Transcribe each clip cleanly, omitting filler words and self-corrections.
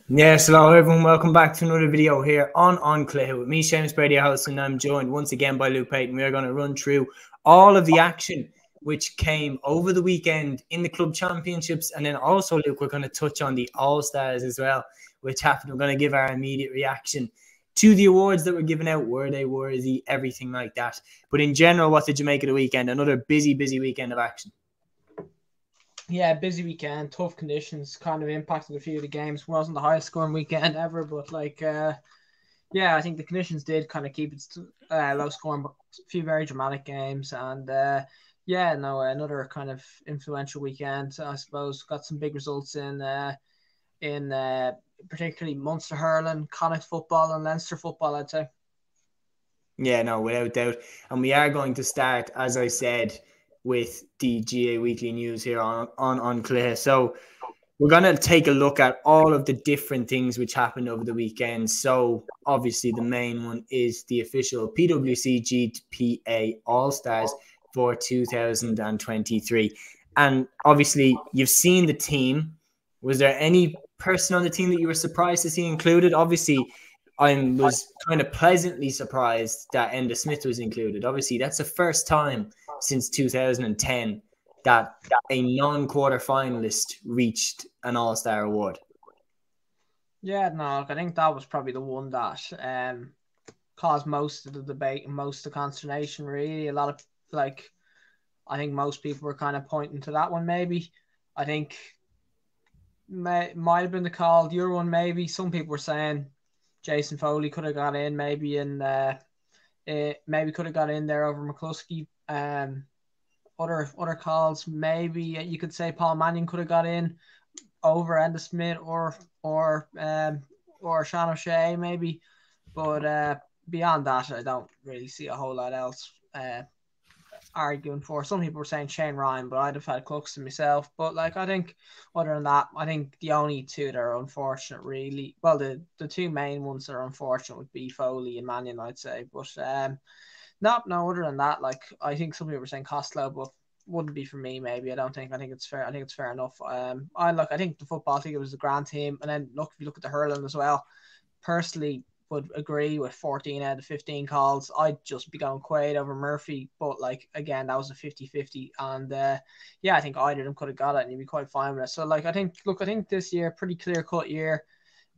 Yes, hello everyone. Welcome back to another video here on Clay with me, Séamus, Brady, House, and I'm joined once again by Luke Peyton. We are going to run through all of the action which came over the weekend in the club championships, and then also, Luke, we're going to touch on the All-Stars as well, which happened. We're going to give our immediate reaction to the awards that were given out. Were they worthy? Everything like that. But in general, what did you make of the weekend? Another busy weekend of action. Yeah, busy weekend, tough conditions, kind of impacted a few of the games. Wasn't the highest scoring weekend ever, but yeah, I think the conditions did kind of keep it low scoring, but a few very dramatic games. And another kind of influential weekend, I suppose. Got some big results in particularly Munster hurling, Connacht football, and Leinster football, I'd say. Yeah, no, without doubt. And we are going to start, as I said, with the GA Weekly News here on Clay. So we're going to take a look at all of the different things which happened over the weekend. So obviously the main one is the official PwC GPA All-Stars for 2023. And obviously you've seen the team. Was there any person on the team that you were surprised to see included? Obviously, I was kind of pleasantly surprised that Enda Smith was included. Obviously, that's the first time since 2010 that a non-quarter finalist reached an All-Star award. Yeah, no, I think that was probably the one that caused most of the debate and most of the consternation, really. A lot of, I think most people were kind of pointing to that one, maybe. I think might have been the call. The other one, maybe. Some people were saying Jason Foley could have got in, maybe, and maybe could have got in there over McCluskey. Other calls, maybe you could say Paul Mannion could have got in over Enda Smith or Sean O'Shea, maybe. But beyond that, I don't really see a whole lot else arguing for. Some people were saying Shane Ryan, but I'd have had Cluxton myself. But I think other than that, I think the only two that are unfortunate, really, well, the two main ones that are unfortunate would be Foley and Mannion, I'd say. But no, other than that, I think some people were saying Costello, but wouldn't be for me, maybe. I think it's fair. I think it's fair enough. I think the football, I think it was a grand team. And then if you look at the hurling as well, personally would agree with 14 out of 15 calls. I'd just be going Quaid over Murphy, but again, that was a 50-50. And I think either of them could have got it and you'd be quite fine with it. So I think this year, pretty clear cut year.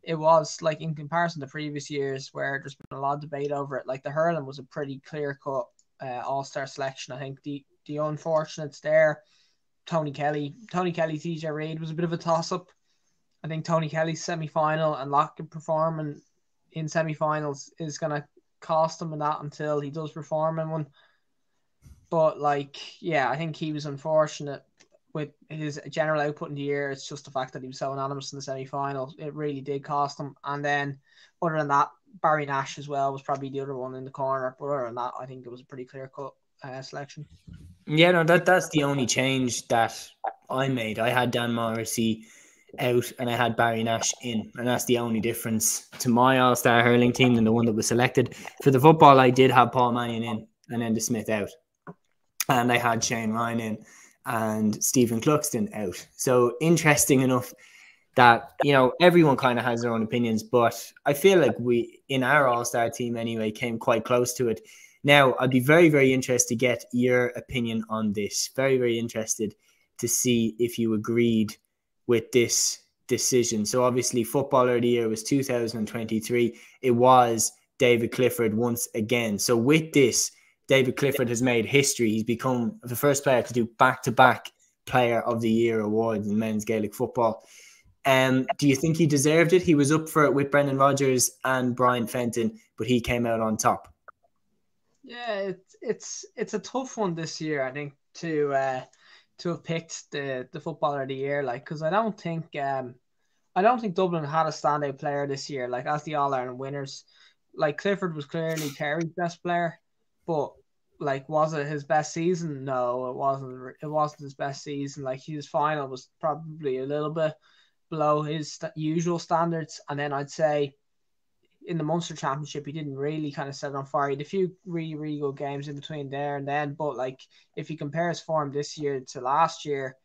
It was in comparison to previous years where there's been a lot of debate over it. The hurling was a pretty clear cut all-star selection. I think the unfortunates there, Tony Kelly, TJ Reid was a bit of a toss-up. I think Tony Kelly's semi-final and Lockett performing in semi-finals is going to cost him in that until he does perform in one. But I think he was unfortunate with his general output in the year. It's just the fact that he was so anonymous in the semi-final. It really did cost him. And then other than that, Barry Nash as well was probably the other one in the corner. But other than that, I think it was a pretty clear-cut selection. Yeah, no, that's the only change that I made. I had Dan Morrissey out and I had Barry Nash in, and that's the only difference to my All-Star hurling team than the one that was selected. For the football, I did have Paul Mannion in and Enda Smith out, and I had Shane Ryan in and Stephen Cluxton out. So interesting enough that, everyone kind of has their own opinions, but I feel like we, in our All-Star team anyway, came quite close to it. Now, I'd be very, very interested to get your opinion on this. Very, very interested to see if you agreed with this decision. So obviously, Footballer of the Year was 2023. It was David Clifford once again. So with this, David Clifford has made history. He's become the first player to do back-to-back Player of the Year awards in men's Gaelic football. Do you think he deserved it? He was up for it with Brendan Rodgers and Brian Fenton, but he came out on top. Yeah, it's a tough one this year, I think, to have picked the Footballer of the Year, because I don't think Dublin had a standout player this year, as the All-Ireland winners. Clifford was clearly Kerry's best player, but was it his best season? No, it wasn't. It wasn't his best season. His final was probably a little bit below his usual standards, and then I'd say in the Munster Championship, he didn't really kind of set it on fire. He had a few really, really good games in between there and then. But if you compare his form this year to last year,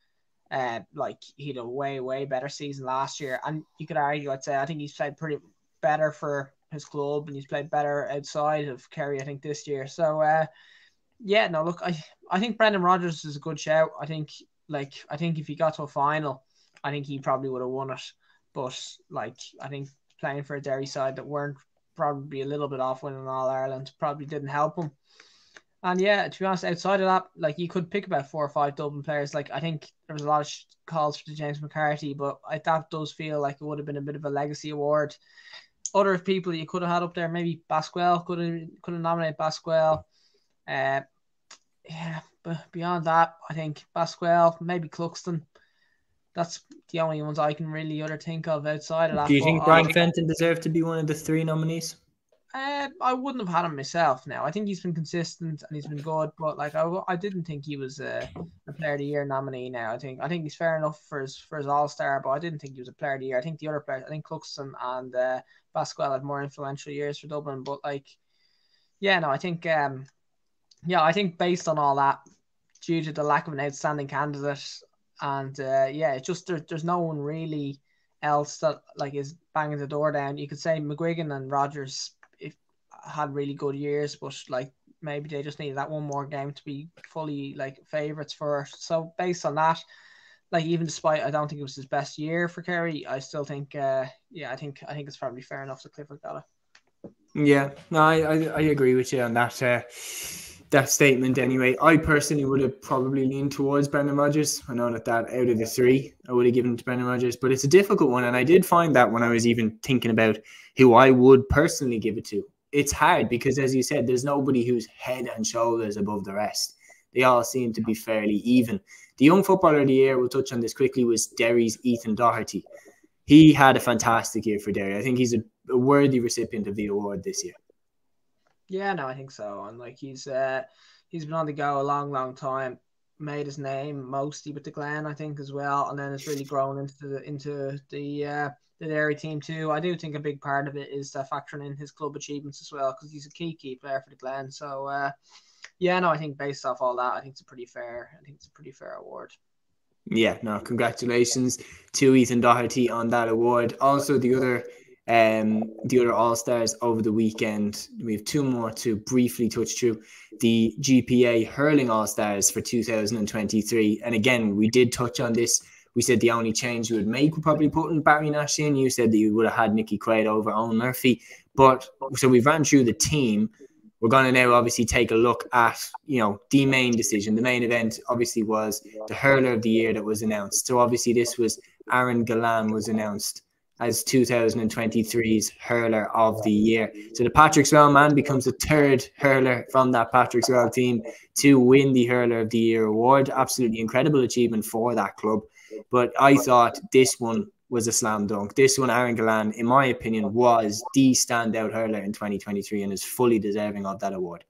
Like he had a way better season last year, and you could argue, I'd say, I think he's played pretty better for his club, and he's played better outside of Kerry, I think, this year. So yeah, no, look, I think Brendan Rodgers is a good shout. I think if he got to a final, I think he probably would have won it. But like, I think playing for a Derry side that weren't probably a little bit off winning All Ireland probably didn't help him. And yeah, to be honest, outside of that, like you could pick about 4 or 5 Dublin players. Like I think there was a lot of calls for James McCarthy, but that does feel like it would have been a bit of a legacy award. Other people you could have had up there, maybe Basquel could have nominated Basquel. Yeah, but beyond that, I think Basquel, maybe Cluxton. That's the only ones I can really think of outside of that. Do you think Brian Fenton deserved to be one of the 3 nominees? I wouldn't have had him myself now. I think he's been consistent and he's been good, but like I didn't think he was a Player of the Year nominee now. I think he's fair enough for his All-Star, but I didn't think he was a Player of the Year. I think the other players, I think Cluxton and Basquel had more influential years for Dublin, but like, yeah, no, I think I think based on all that, due to the lack of an outstanding candidate, and it's just there's no one really else that like is banging the door down. You could say McGuigan and Rodgers had really good years, but like maybe they just needed that one more game to be fully like favourites for. So based on that, like even despite I don't think it was his best year for Kerry, I still think I think it's probably fair enough that Clifford got it. Yeah, no, I agree with you on that that statement anyway. I personally would have probably leaned towards Brendan Rodgers. I know that out of the 3, I would have given it to Brendan Rodgers, but it's a difficult one, and I did find that when I was even thinking about who I would personally give it to. It's hard because, as you said, there's nobody who's head and shoulders above the rest. They all seem to be fairly even. The Young Footballer of the Year, we'll touch on this quickly, was Derry's Ethan Doherty. He had a fantastic year for Derry. I think he's a worthy recipient of the award this year. Yeah, no, I think so. And like he's been on the go a long time. Made his name mostly with the Glen, I think, as well, and then it's really grown into the Derry team too. I do think a big part of it is factoring in his club achievements as well, because he's a key player for the Glen. So I think based off all that, I think it's a pretty fair award. Yeah, no, congratulations to Ethan Doherty on that award. Also, the other All-Stars over the weekend, we have 2 more to briefly touch through. The GPA Hurling All-Stars for 2023. And again, we did touch on this. We said the only change we would make would probably putting Barry Nash in. You said that you would have had Nicky Quaid over Owen Murphy. But so we've ran through the team. We're going to now obviously take a look at, the main decision. The main event obviously was the Hurler of the Year that was announced. So obviously this was Aaron Gillan was announced as 2023's Hurler of the Year. So the Patrick Swell man becomes the 3rd hurler from that Patrick Swell team to win the Hurler of the Year award. Absolutely incredible achievement for that club. But I thought this one was a slam dunk. This one, Aaron Gillan, in my opinion, was the standout hurler in 2023 and is fully deserving of that award.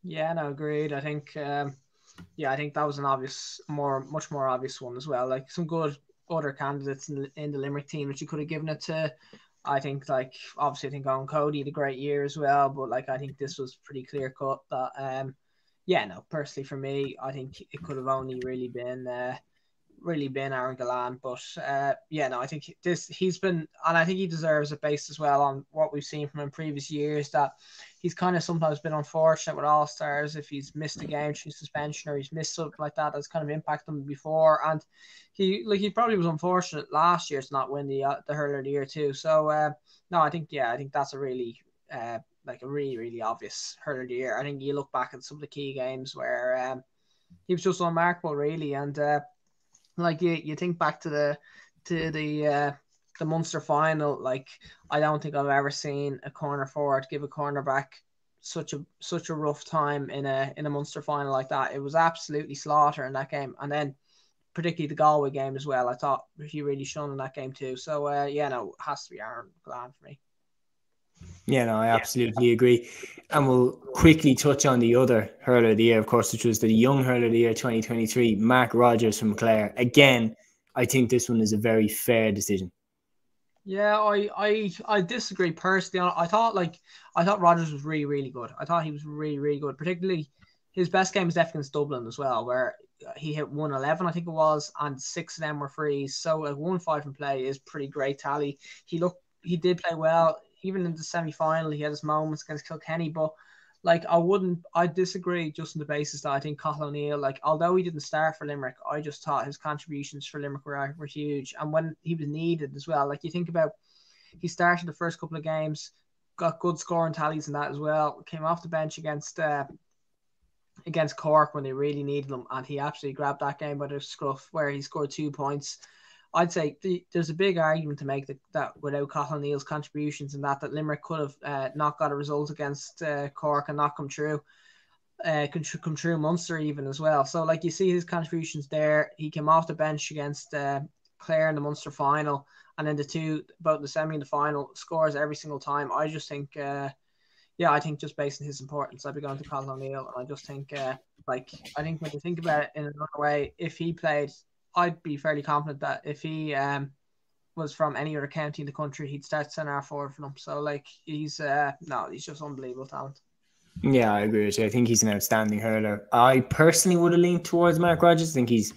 Yeah, no, agreed. I think, I think that was an much more obvious one as well. Like some good other candidates in the Limerick team that you could have given it to. I think, like, obviously, I think Owen Cody had a great year as well, but like, I think this was pretty clear cut that, personally for me, I think it could have only really been Aaron Gillan, but I think he's been, and I think he deserves it based as well on what we've seen from him in previous years, that he's kind of sometimes been unfortunate with All-Stars if he's missed a game through suspension or he's missed something like that that's kind of impacted him before, and he probably was unfortunate last year to not win the Hurler of the Year too. So I think that's a really really obvious Hurler of the Year. I think you look back at some of the key games where he was just unmarkable really, and like you think back to the Munster final, like I don't think I've ever seen a corner forward give a cornerback such a rough time in a Munster final like that. It was absolutely slaughter in that game, and then particularly the Galway game as well. I thought he really shone in that game too. So it has to be Aaron Gillan for me. Yeah, no, I absolutely agree. And we'll quickly touch on the other Hurler of the Year, of course, which was the Young Hurler of the Year 2023, Mark Rogers from Clare. Again, I think this one is a very fair decision. Yeah, I disagree personally. I thought Rogers was really, really good. I thought he was really, really good. Particularly his best game was definitely against Dublin as well, where he hit 111, I think it was, and 6 of them were frees. So like 1-5 in play is pretty great tally. He did play well, even in the semi-final. He had his moments against Kilkenny, but like I disagree just on the basis that I think Cathal O'Neill, like although he didn't start for Limerick, I just thought his contributions for Limerick were huge, and when he was needed as well. Like you think about, he started the first couple of games, got good scoring tallies in that as well. Came off the bench against Cork when they really needed him, and he absolutely grabbed that game by the scruff, where he scored 2 points. I'd say there's a big argument to make that without Cathal O'Neill's contributions and that Limerick could have not got a result against Cork and not come through Munster even as well. So like you see his contributions there. He came off the bench against Clare in the Munster final, and then both the semi and the final, scores every single time. I just think I think just based on his importance, I'd be going to Cathal O'Neill. And I just think I think when you think about it in another way, if he played, I'd be fairly confident that if he was from any other county in the country, he'd start centre forward for them. So like he's just unbelievable talent. Yeah, I agree with you. I think he's an outstanding hurler. I personally would have leaned towards Mark Rogers. I think he's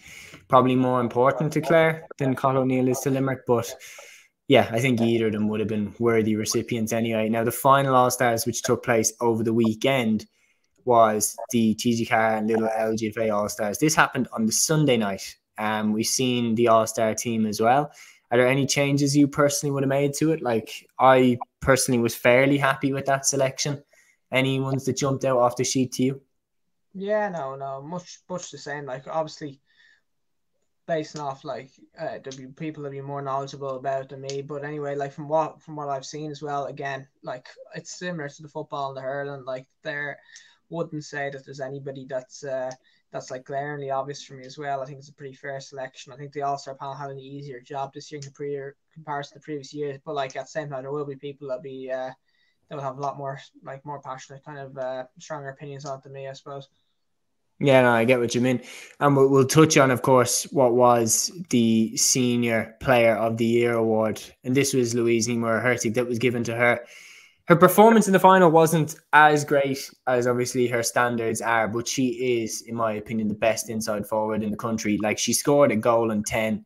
probably more important to Clare than Cathal O'Neill is to Limerick. But yeah, I think either of them would have been worthy recipients anyway. Now, the final All-Stars, which took place over the weekend, was the TG4 and Little LGFA All-Stars. This happened on the Sunday night. We've seen the All-Star team as well. Are there any changes you personally would have made to it? Like, I personally was fairly happy with that selection. Any ones that jumped out off the sheet to you? Yeah, no, much the same. Like, obviously, based off like there'll be people that'll be more knowledgeable about than me. But anyway, like from what I've seen as well, again, like it's similar to the football and the hurling. Like there wouldn't say that there's anybody that's like glaringly obvious for me as well. I think it's a pretty fair selection. I think the All-Star panel had an easier job this year in comparison to previous years. But like at the same time, there will be people that will have a lot more passionate kind of stronger opinions on it than me, I suppose. Yeah, no, I get what you mean. And we'll touch on, of course, what was the Senior Player of the Year award. And this was Louise Emer-Hertig that was given to her. Her performance in the final wasn't as great as obviously her standards are, but she is, in my opinion, the best inside forward in the country. Like, she scored a goal and 10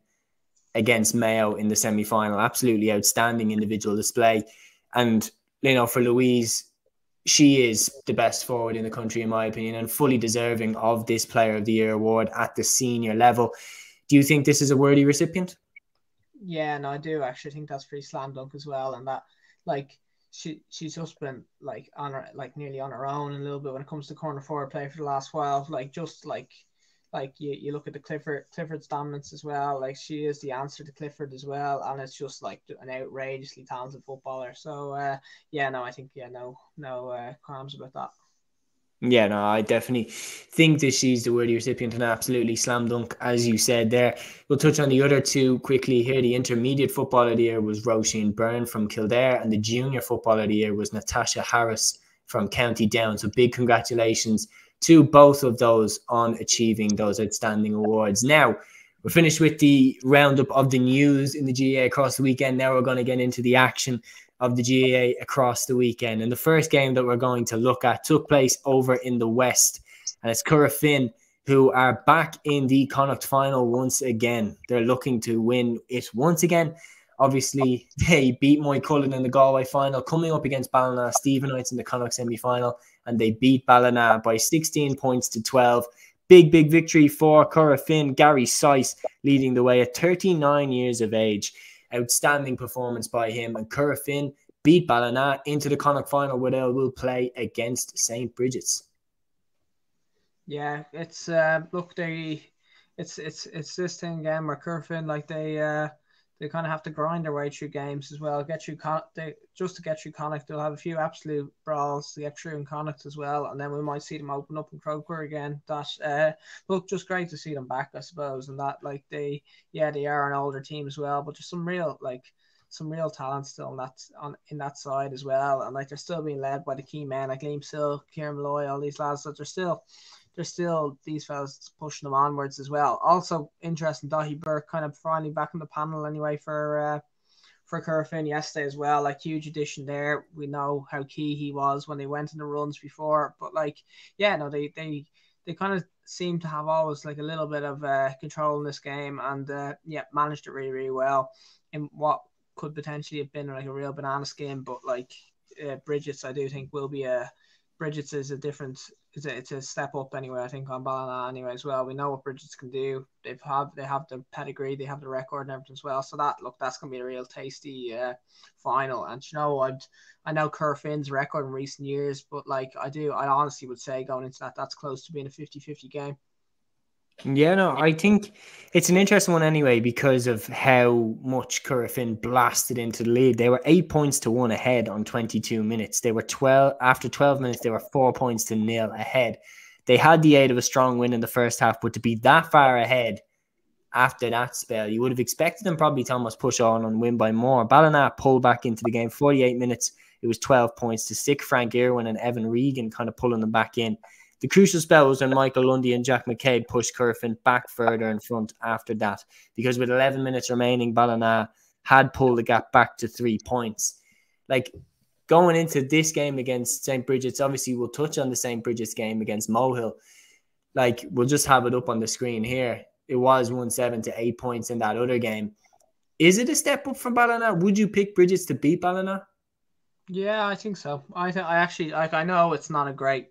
against Mayo in the semi-final. Absolutely outstanding individual display. And, you know, for Louise, she is the best forward in the country, in my opinion, and fully deserving of this Player of the Year award at the senior level. Do you think this is a worthy recipient? Yeah, no, I do actually think that's pretty slam dunk as well. And that, like, she's just been like nearly on her own a little bit when it comes to corner forward play for the last while. Like just like you look at the Clifford's dominance as well. Like she is the answer to Clifford as well, and it's just like an outrageously talented footballer. So I think no qualms about that. Yeah, no, I definitely think that she's the worthy recipient and absolutely slam dunk, as you said there. We'll touch on the other two quickly here. The Intermediate Footballer of the Year was Roisin Byrne from Kildare, and the Junior Footballer of the Year was Natasha Harris from County Down. So big congratulations to both of those on achieving those outstanding awards. Now, we're finished with the roundup of the news in the GAA across the weekend. Now we're going to get into the action of the GAA across the weekend. And the first game that we're going to look at took place over in the West. And it's COROFIN, who are back in the Connacht final once again. They're looking to win it once again. Obviously, they beat Moycullen in the Galway final, coming up against Ballina Stephenites in the Connacht semi-final, and they beat Ballina by 16 points to 12. Big victory for COROFIN. Gary Sice leading the way at 39 years of age. Outstanding performance by him, and COROFIN beat Ballina into the Connacht final, where they will play against St. Bridget's. Yeah, it's it's this thing again where COROFIN, like they kind of have to grind their way through games as well. Just to get through Connacht, they'll have a few absolute brawls to get through in Connacht as well, and then we might see them open up in Croker again. That look, just great to see them back, I suppose. And that like they are an older team as well, but there's some real talent still in that side as well, and like they're still being led by the key men like Liam Sill, Kieran Malloy, all these lads. So they're still these fellas pushing them onwards as well. Also interesting, Dahi Burke kind of finally back in the panel anyway for COROFIN yesterday as well. Like huge addition there. We know how key he was when they went in the runs before, but like they kind of seem to have always like a little bit of control in this game, and managed it really, really well in what could potentially have been like a real banana skin. But like Bridget's, I do think will be Bridget's is a different. It's a step up anyway. I think on Ballina anyway as well. We know what Bridget's can do. They have the pedigree, they have the record and everything as well. So that's gonna be a real tasty final. And I know COROFIN's record in recent years, but like I honestly would say going into that's close to being a 50-50 game. Yeah, no, I think it's an interesting one anyway because of how much COROFIN blasted into the lead. They were 8 points to 1 ahead on 22 minutes. They were 12 after 12 minutes. They were 4 points to 0 ahead. They had the aid of a strong win in the first half, but to be that far ahead after that spell, you would have expected them probably to almost push on and win by more. Ballina pulled back into the game. 48 minutes, it was 12 points to 6. Frank Irwin and Evan Regan kind of pulling them back in. The crucial spell was when Michael Lundy and Jack McCabe pushed COROFIN back further in front after that, because with 11 minutes remaining, Ballina had pulled the gap back to 3 points. Like, going into this game against St. Bridget's, obviously we'll touch on the St. Bridget's game against Mohill. Like, we'll just have it up on the screen here. It was 1-7 to 8 points in that other game. Is it a step up from Ballina? Would you pick Bridget's to beat Ballina? Yeah, I think so. I actually like. I know it's not a great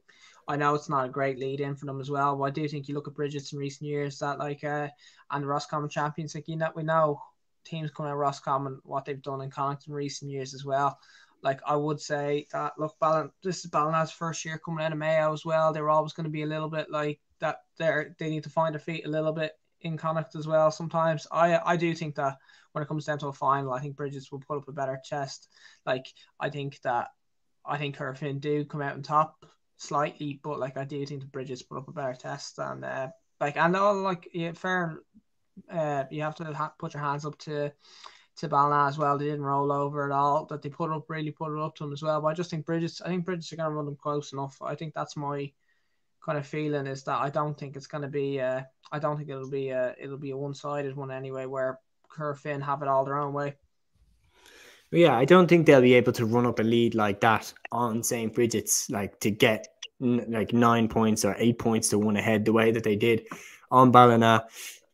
lead in for them as well, but I do think you look at Bridget's in recent years that like and the Roscommon champions, like we know teams coming out of Roscommon what they've done in Connacht in recent years as well. Like I would say that look, this is Ballina's first year coming out of Mayo as well. They're always going to be a little bit like that. They need to find their feet a little bit in Connacht as well. Sometimes I do think that when it comes down to a final, I think Bridget's will put up a better chest. like I think COROFIN do come out on top slightly, but like I do think the Bridges put up a better test, and fair. You have to put your hands up to Ballina as well. They didn't roll over at all. That they really put it up to them as well. But I just think Bridges are going to run them close enough. I think that's my kind of feeling, is that I don't think it's going to be. I don't think it'll be a one-sided one anyway, where COROFIN have it all their own way. Yeah, I don't think they'll be able to run up a lead like that on St. Bridget's, like to get like 9 points or 8 points to 1 ahead the way that they did on Ballina.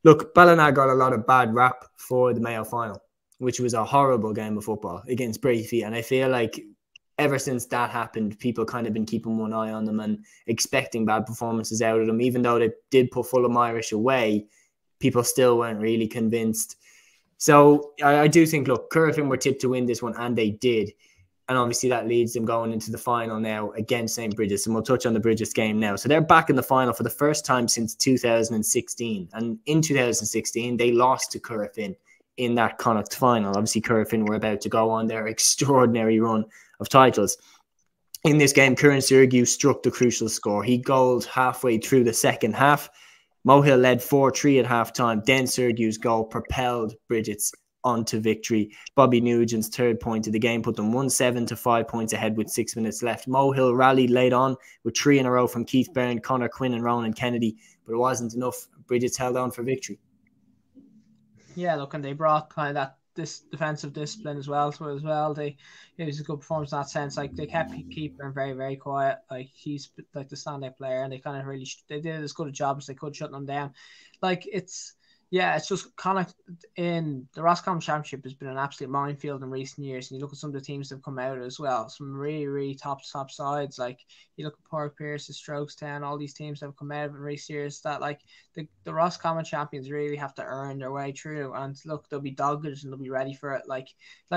Look, Ballina got a lot of bad rap for the Mayo final, which was a horrible game of football against Brady. And I feel like ever since that happened, people kind of been keeping one eye on them and expecting bad performances out of them. Even though they did put Fulham Irish away, people still weren't really convinced. So I do think, look, COROFIN were tipped to win this one, and they did. And obviously that leads them going into the final now against St. Bridget's. And we'll touch on the Bridget's game now. So they're back in the final for the first time since 2016. And in 2016, they lost to COROFIN in that Connacht final. Obviously, COROFIN were about to go on their extraordinary run of titles. In this game, Kieran Sirgu struck the crucial score. He goaled halfway through the second half. Mohill led 4-3 at halftime. Then Sirgu's goal propelled Bridget's onto victory. Bobby Nugent's third point of the game put them 1-7 to 5 points ahead with 6 minutes left. Mohill rallied late on with 3 in a row from Keith Byrne, Conor Quinn and Ronan Kennedy, but it wasn't enough. Bridget's held on for victory. Yeah, look, and they brought kind of this defensive discipline as well to it as well. It was a good performance in that sense. Like they kept Keeper very, very quiet. Like he's like the standout player, and they kind of they did as good a job as they could shutting them down. Like it's just kind of in the Roscommon Championship has been an absolute minefield in recent years. And you look at some of the teams that have come out as well, some really, really top sides. Like you look at Port Pierce, Strokestown, all these teams that have come out in recent years. That like the Roscommon champions really have to earn their way through. And look, they'll be dogged and they'll be ready for it. Like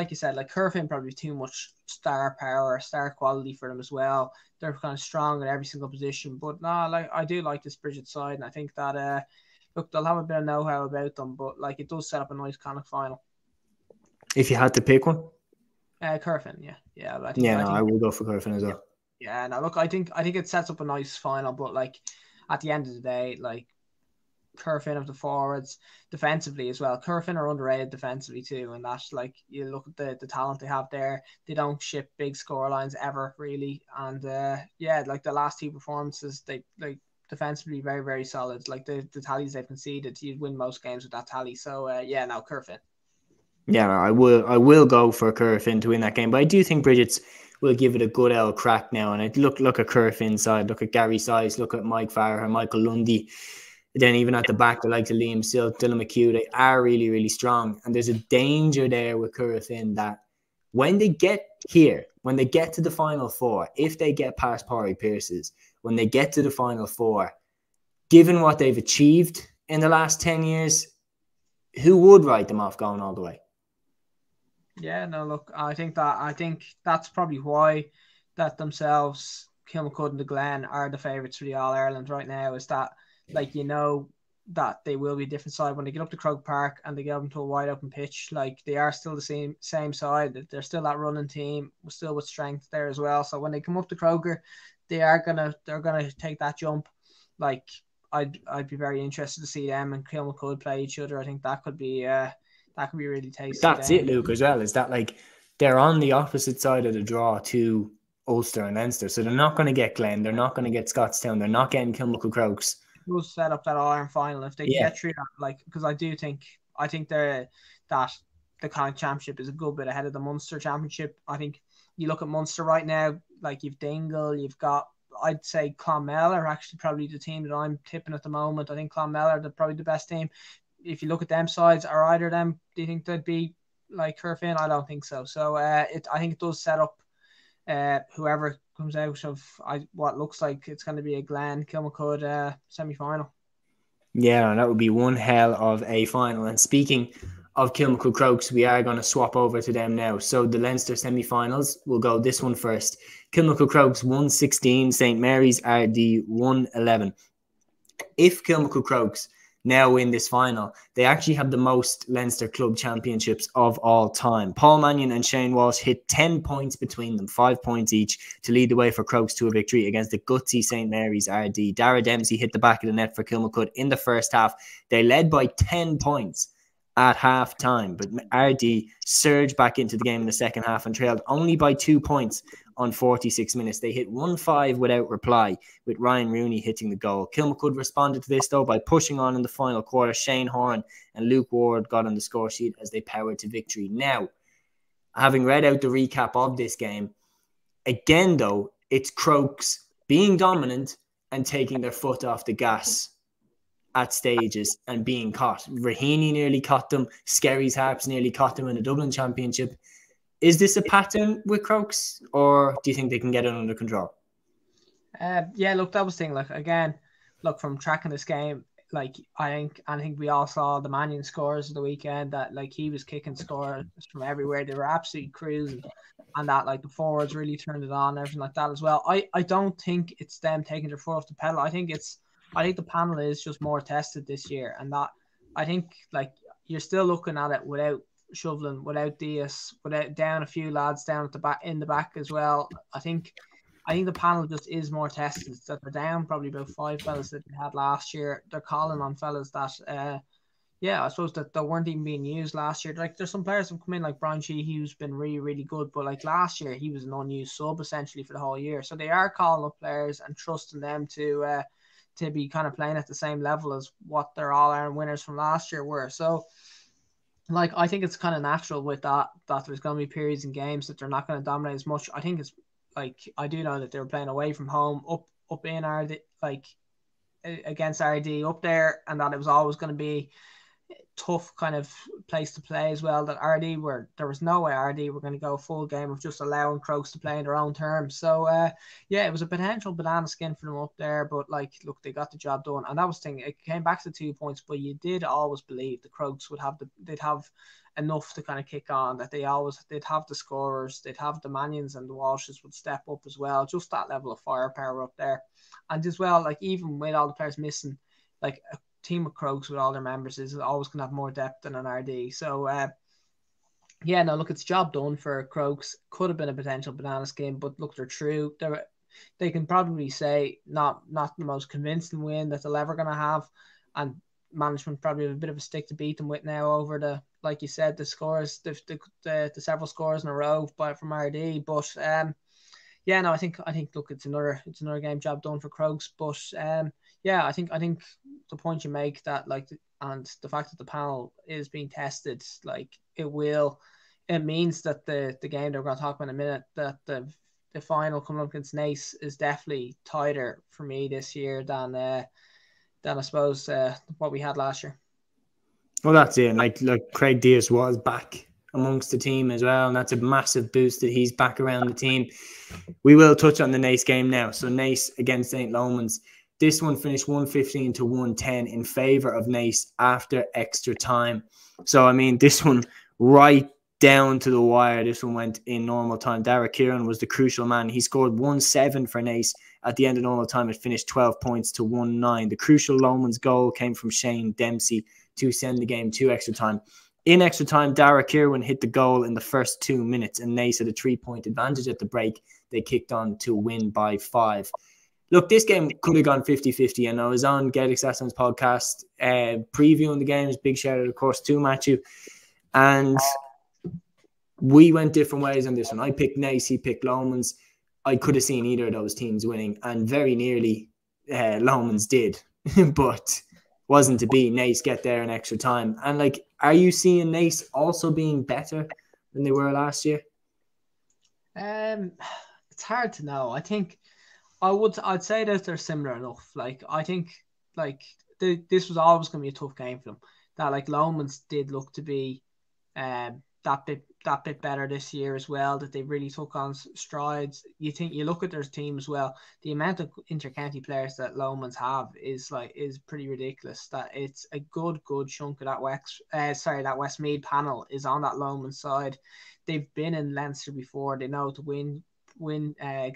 you said, like COROFIN probably too much star power, star quality for them as well. They're kind of strong in every single position. But no, like I do like this Bridget side, and I think that look, they'll have a bit of know-how about them, but like it does set up a nice Connacht final. If you had to pick one, COROFIN, yeah. I will go for COROFIN as well. Yeah, no, look, I think it sets up a nice final, but like at the end of the day, like COROFIN of the forwards defensively as well. COROFIN are underrated defensively too, and that's like you look at the talent they have there. They don't ship big score lines ever really, and like the last 2 performances, they like defensively very, very solid. Like the tallies they've conceded, you'd win most games with that tally. So COROFIN. Yeah, I will go for Corofin to win that game, but I do think Bridget's will give it a good old crack now. And I look at Corofin side, look at Gary Size, look at Mike Farrer and Michael Lundy. Then even at the back, the likes of Liam Silk, Dylan McHugh, they are really, really strong. And there's a danger there with Corofin that when they get here, when they get to the final four, if they get past Pádraig Pearse's, when they get to the final four, given what they've achieved in the last 10 years, who would write them off going all the way? Yeah, no, look, I think that's probably why that themselves, Kilmacud and the Glen are the favourites for the All Ireland right now. Is that like that they will be a different side when they get up to Croke Park and they get up into a wide open pitch. Like they are still the same side. They're still that running team, still with strength there as well. So when they come up to Croker, they're gonna take that jump. Like I'd be very interested to see them and Kilmacud play each other. I think that could be really tasty. That's it, Luke, as well. Is that like they're on the opposite side of the draw to Ulster and Leinster. So they're not going to get Glen. They're not going to get Scottstown. They're not getting Kilmacud Crokes. We'll set up that All-Ireland final if they get through that. Like, because I think that the Connacht Championship is a good bit ahead of the Munster Championship. I think you look at Munster right now, like you've Dingle, you've got, I'd say Clonmel are actually probably the team that I'm tipping at the moment. I think Clonmel are probably the best team. If you look at them sides, are either of them, do you think they'd be like Corofin? I don't think so. So I think it does set up whoever comes out of what looks like it's going to be a Glen Kilmacud semi-final. Yeah, that would be one hell of a final. And speaking of Kilmacud Crokes, we are going to swap over to them now. So the Leinster semi-finals, we'll go this one first. Kilmacud Crokes 116, St. Mary's are the 111. If Kilmacud Crokes now win this final, they actually have the most Leinster club championships of all time. Paul Mannion and Shane Walsh hit 10 points between them, 5 points each, to lead the way for Crokes to a victory against the gutsy St. Mary's RD. Dara Dempsey hit the back of the net for Kilmacud in the first half. They led by 10 points at half time, but RD surged back into the game in the second half and trailed only by 2 points on 46 minutes. They hit 1-5 without reply, with Ryan Rooney hitting the goal. Kilmacud responded to this, though, by pushing on in the final quarter. Shane Horan and Luke Ward got on the score sheet as they powered to victory. Now, having read out the recap of this game, again, though, it's Crokes being dominant and taking their foot off the gas at stages and being caught. Raheny nearly caught them. Skerry's Harps nearly caught them in the Dublin Championship. Is this a pattern with Crokes, or do you think they can get it under control? Yeah, look, that was the thing. Like, again, look, from tracking this game, like I think we all saw the Mannion scores of the weekend, that like he was kicking scores from everywhere. They were absolutely cruising, and that like the forwards really turned it on and everything like that as well. I don't think it's them taking their foot off the pedal. I think the panel is just more tested this year, and that I think like you're still looking at it without Shoveling, without Diaz, without down a few lads down at the back, in the back as well. I think the panel just is more tested. That they're down probably about 5 fellas that they had last year. They're calling on fellas that I suppose that they weren't even being used last year. Like there's some players who've come in like Brian Sheehy, who's been really, really good, but like last year he was an unused sub essentially for the whole year. So they are calling up players and trusting them to be kind of playing at the same level as what their All-Ireland winners from last year were. So like I think it's kind of natural with that there's going to be periods in games that they're not going to dominate as much. I think it's like I do know that they were playing away from home up in RD, like against RD up there, and that it was always going to be tough kind of place to play as well. That there was no way RD were going to go a full game of just allowing Crokes to play in their own terms. So it was a potential banana skin for them up there, but like look, they got the job done, and that was the thing. It came back to 2 points, but you did always believe the Crokes they'd have enough to kind of kick on, that they'd have the scorers, they'd have the Mannions and the Walshes would step up as well. Just that level of firepower up there, and as well, like even with all the players missing, like a team of Crokes with all their members is always going to have more depth than an RD. So look, it's job done for Crokes. Could have been a potential banana skin, but look, they're true. They can probably say not the most convincing win that they're ever going to have, and management probably have a bit of a stick to beat them with now over the, like you said, the scores, the several scores in a row from RD. But I think look, it's another game job done for Crokes. But I think the point you make that like, and the fact that the panel is being tested, like it means that the game that we're going to talk about in a minute, that the final coming up against Naas is definitely tighter for me this year than I suppose what we had last year. Well, that's it. Like Craig Diaz was back amongst the team as well, and that's a massive boost that he's back around the team. We will touch on the Naas game now. So Naas against St. Lomans. This one finished 115 to 110 in favour of Naas after extra time. So, I mean, this one right down to the wire. This one went in normal time. Dara Kieran was the crucial man. He scored 1-7 for Naas. At the end of normal time, it finished 12 points to 1-9. The crucial Lomans goal came from Shane Dempsey to send the game to extra time. In extra time, Dara Kieran hit the goal in the first 2 minutes, and Naas had a 3-point advantage at the break. They kicked on to win by 5. Look, this game could have gone 50-50, and I was on Gaelic Sasson's podcast previewing the games. Big shout out, of course, to Matthew. And we went different ways on this one. I picked Naas, he picked Lomans. I could have seen either of those teams winning, and very nearly Lomans did, but wasn't to be. Naas get there in extra time. And like, are you seeing Naas also being better than they were last year? It's hard to know. I think I'd say that they're similar enough. Like, I think like this was always going to be a tough game for them. That like Lomans did look to be that bit better this year as well, that they really took on strides. You look at their team as well, the amount of intercounty players that Lomans have is pretty ridiculous. That it's a good chunk of that Westmeath panel is on that Lomans side. They've been in Leinster before. They know to win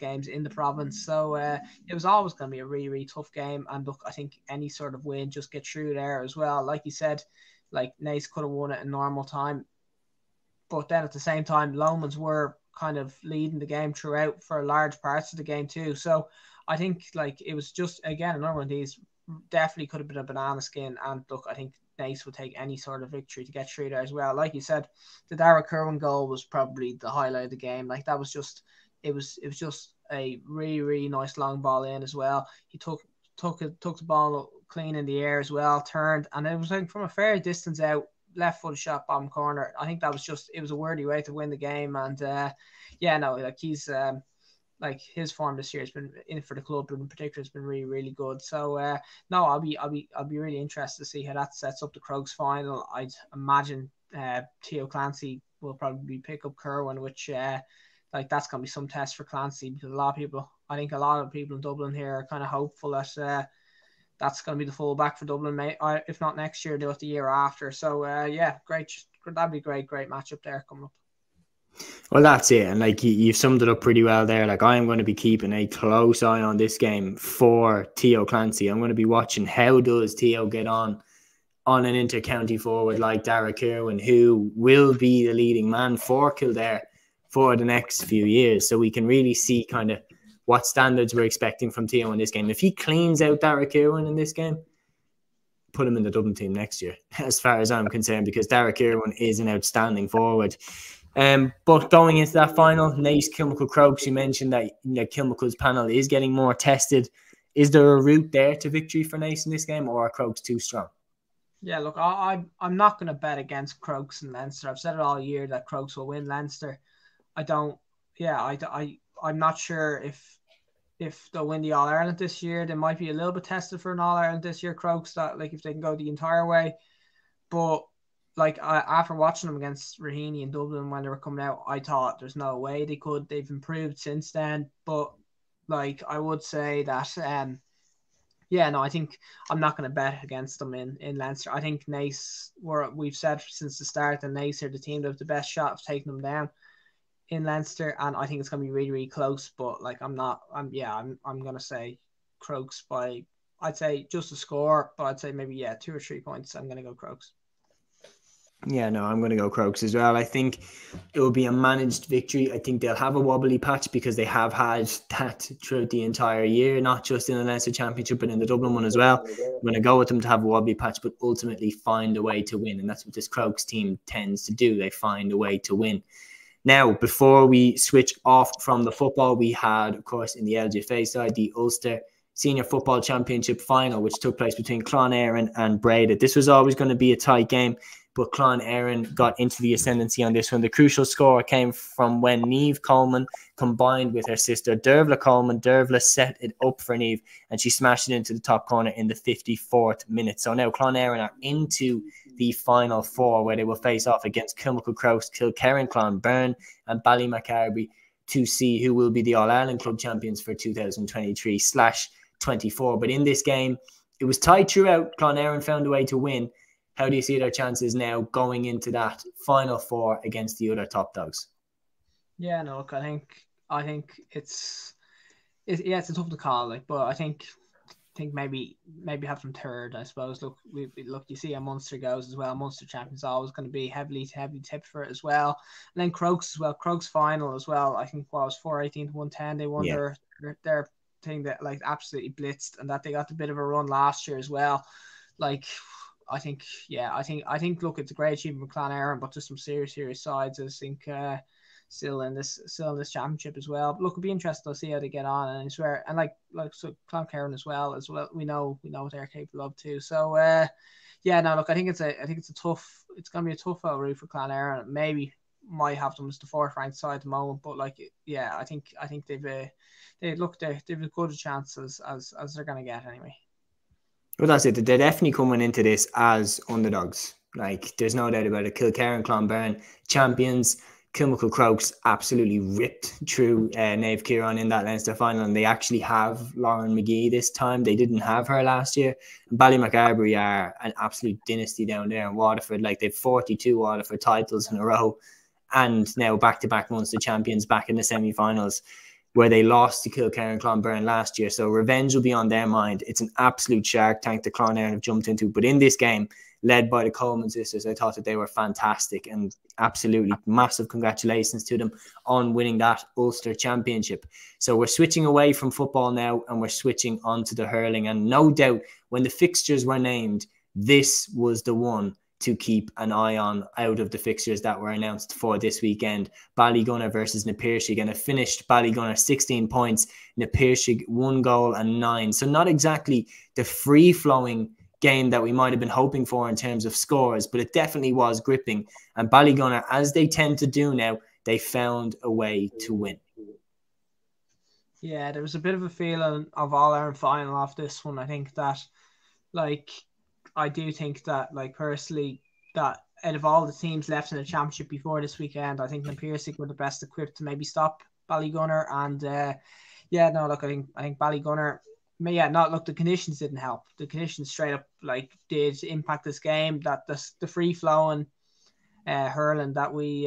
games in the province. So it was always going to be a really, really tough game. And look, I think any sort of win, just get through there as well. Like you said, like Naas could have won it in normal time. But then at the same time, Lomans were kind of leading the game throughout for large parts of the game too. So I think like it was just, again, another one of these definitely could have been a banana skin. And look, I think Naas would take any sort of victory to get through there as well. Like you said, the Dara Kerwin goal was probably the highlight of the game. Like that was just, it was just a really, really nice long ball in as well. He took the ball clean in the air as well, turned, and it was like from a fair distance out, left foot shot, bottom corner. I think that was just, it was a worthy way to win the game. And like he's like his form this year has been in for the club, but in particular has been really, really good. So I'll be really interested to see how that sets up the Crokes final. I'd imagine Theo Clancy will probably pick up Kerwin, which like that's gonna be some test for Clancy, because I think a lot of people in Dublin here are kind of hopeful that that's going to be the fullback for Dublin, if not next year, do it the year after. So, great. That'd be a great matchup there coming up. Well, that's it. And like you've summed it up pretty well there. Like I am going to be keeping a close eye on this game for Theo Clancy. I'm going to be watching how does Theo get on an inter-county forward like Dara Kerwin, who will be the leading man for Kildare for the next few years. So we can really see kind of what standards we're expecting from Theo in this game. If he cleans out Dara Kerwin in this game, put him in the Dublin team next year, as far as I'm concerned, because Dara Kerwin is an outstanding forward. But going into that final, Naas, Kilmacud, Crokes, you mentioned that Kilmacud's panel is getting more tested. Is there a route there to victory for Naas in this game, or are Crokes too strong? Yeah, look, I'm not going to bet against Crokes and Leinster. I've said it all year that Crokes will win Leinster. I'm not sure if they'll win the All-Ireland this year. They might be a little bit tested for an All-Ireland this year, Crokes, that like if they can go the entire way. But like after watching them against Raheny in Dublin when they were coming out, I thought there's no way they could. They've improved since then. But like I would say that I think I'm not going to bet against them in Leinster. I think Naas, we've said since the start that Naas are the team that have the best shot of taking them down in Leinster, and I think it's going to be really, really close. But like I'm going to say Crokes by, I'd say just a score, but I'd say maybe 2 or 3 points. I'm going to go Crokes. Yeah, no, I'm going to go Crokes as well. I think it will be a managed victory. I think they'll have a wobbly patch because they have had that throughout the entire year, not just in the Leinster Championship, but in the Dublin one as well. I'm going to go with them to have a wobbly patch, but ultimately find a way to win. And that's what this Crokes team tends to do. They find a way to win. Now, before we switch off from the football, we had, of course, in the LGFA side, the Ulster Senior Football Championship final, which took place between CLANN and Brady. This was always going to be a tight game, but CLANN got into the ascendancy on this one. The crucial score came from when Niamh Coleman combined with her sister Dervla Coleman. Dervla set it up for Niamh, and she smashed it into the top corner in the 54th minute. So now CLANN are into the final four, where they will face off against Kilmacud Crokes, Kilkerran Clonberne, and Ballymacarby to see who will be the All-Ireland Club champions for 2023/24. But in this game, it was tight throughout. CLANN found a way to win. How do you see their chances now going into that final four against the other top dogs? Yeah, no, look, I think it's a tough to call, like, but I think maybe have them third, I suppose. Look, you see how Munster goes as well. Munster champions are always going to be heavily tipped for it as well. And then Crokes as well. Crokes final as well. I think was 418 to 110. They won their thing that like absolutely blitzed, and that they got a bit of a run last year as well. Like, I think look, it's a great achievement for CLANN, but just some serious sides, I think, still in this championship as well. But look, it'll be interesting to see how they get on, and I swear, and like so Cloncairn as well. We know what they're capable of too. So yeah, no, look, I think it's gonna be a tough route for CLANN. Maybe might have them as the fourth ranked side at the moment, but like, yeah, I think they've a good chance as they're gonna get anyway. Well, that's it. They're definitely coming into this as underdogs. Like, there's no doubt about it. Kilkerran Clonberne champions. Kilmacud Crokes absolutely ripped through Naomh Kieran in that Leinster final, and they actually have Lauren McGee this time. They didn't have her last year. Ballymacarby are an absolute dynasty down there in Waterford. Like, they've 42 Waterford titles in a row, and now back-to-back Munster champions back in the semi-finals, where they lost to Kilkerran Clonberne last year. So revenge will be on their mind. It's an absolute shark tank that CLANN have jumped into. But in this game, led by the Coleman sisters, I thought that they were fantastic, and absolutely massive congratulations to them on winning that Ulster championship. So we're switching away from football now, and we're switching on to the hurling. And no doubt, when the fixtures were named, this was the one to keep an eye on out of the fixtures that were announced for this weekend. Ballygunner versus Na Piarsaigh, and it finished Ballygunner 16 points, Na Piarsaigh 1 goal and 9. So not exactly the free-flowing game that we might have been hoping for in terms of scores, but it definitely was gripping. And Ballygunner, as they tend to do now, they found a way to win. Yeah, there was a bit of a feeling of All-Ireland final off this one. I think that, like, I do think that, like, personally, that out of all the teams left in the championship before this weekend, I think Na Piarsaigh were the best equipped to maybe stop Ballygunner. And yeah, no, look, I think Ballygunner. Look, the conditions didn't help. The conditions straight up like did impact this game. That the free flowing hurling that we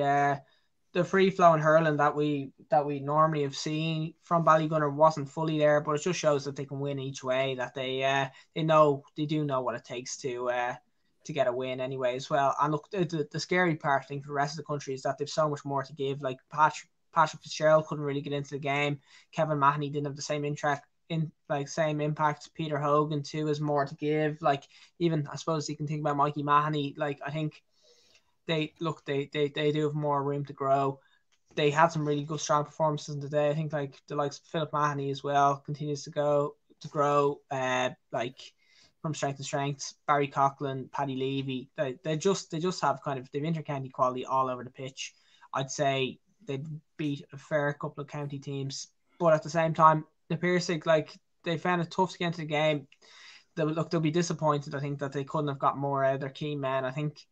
normally have seen from Ballygunner wasn't fully there, but it just shows that they can win each way. That they do know what it takes to get a win anyway as well. And look, the scary part thing for the rest of the country is that they've so much more to give. Like Patrick Fitzgerald couldn't really get into the game. Kevin Mahoney didn't have the same same impact. Peter Hogan too has more to give. Like, even I suppose you can think about Mikey Mahoney. Like, I think they do have more room to grow. They had some really good strong performances today. I think like the likes of Philip Mahoney as well continues to grow like from strength to strength. Barry Coughlin, Paddy Levy, they just have kind of, they've intercounty quality all over the pitch. I'd say they beat a fair couple of county teams, but at the same time, the Piarsaigh, like, they found it tough to get into the game. They'll be disappointed, I think, that they couldn't have got more out of their key men. I think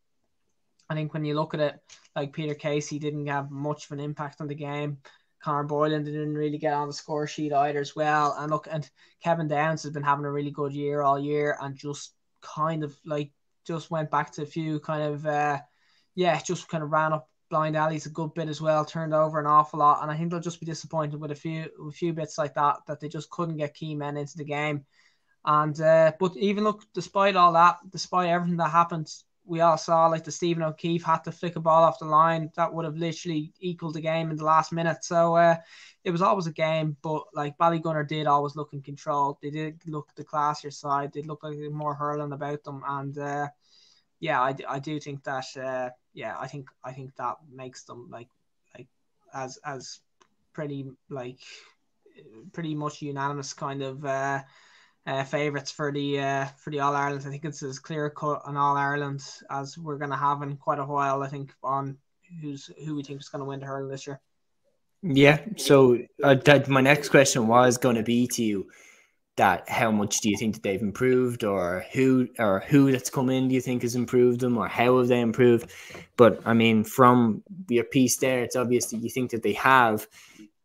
when you look at it, like, Peter Casey didn't have much of an impact on the game. Conor Boylan didn't really get on the score sheet either as well. And look, and Kevin Downs has been having a really good year all year, and just kind of like just went back to a few kind of just kind of ran up blind alleys a good bit as well, turned over an awful lot, and I think they'll just be disappointed with a few bits like that they just couldn't get key men into the game. And but even look, despite all that, despite everything that happened, we all saw like the Stephen O'Keefe had to flick a ball off the line that would have literally equaled the game in the last minute. So it was always a game, but like Ballygunner did always look in control. They did look the classier side. They looked like they had more hurling about them, and I do think that I think that makes them like as pretty much unanimous kind of favourites for the All Ireland. I think it's as clear cut an All Ireland as we're going to have in quite a while. I think on who we think is going to win the hurling this year. Yeah. So my next question was going to be to you that how much do you think that they've improved, or who that's come in do you think has improved them, or how have they improved? But I mean, from your piece there, it's obvious that you think that they have.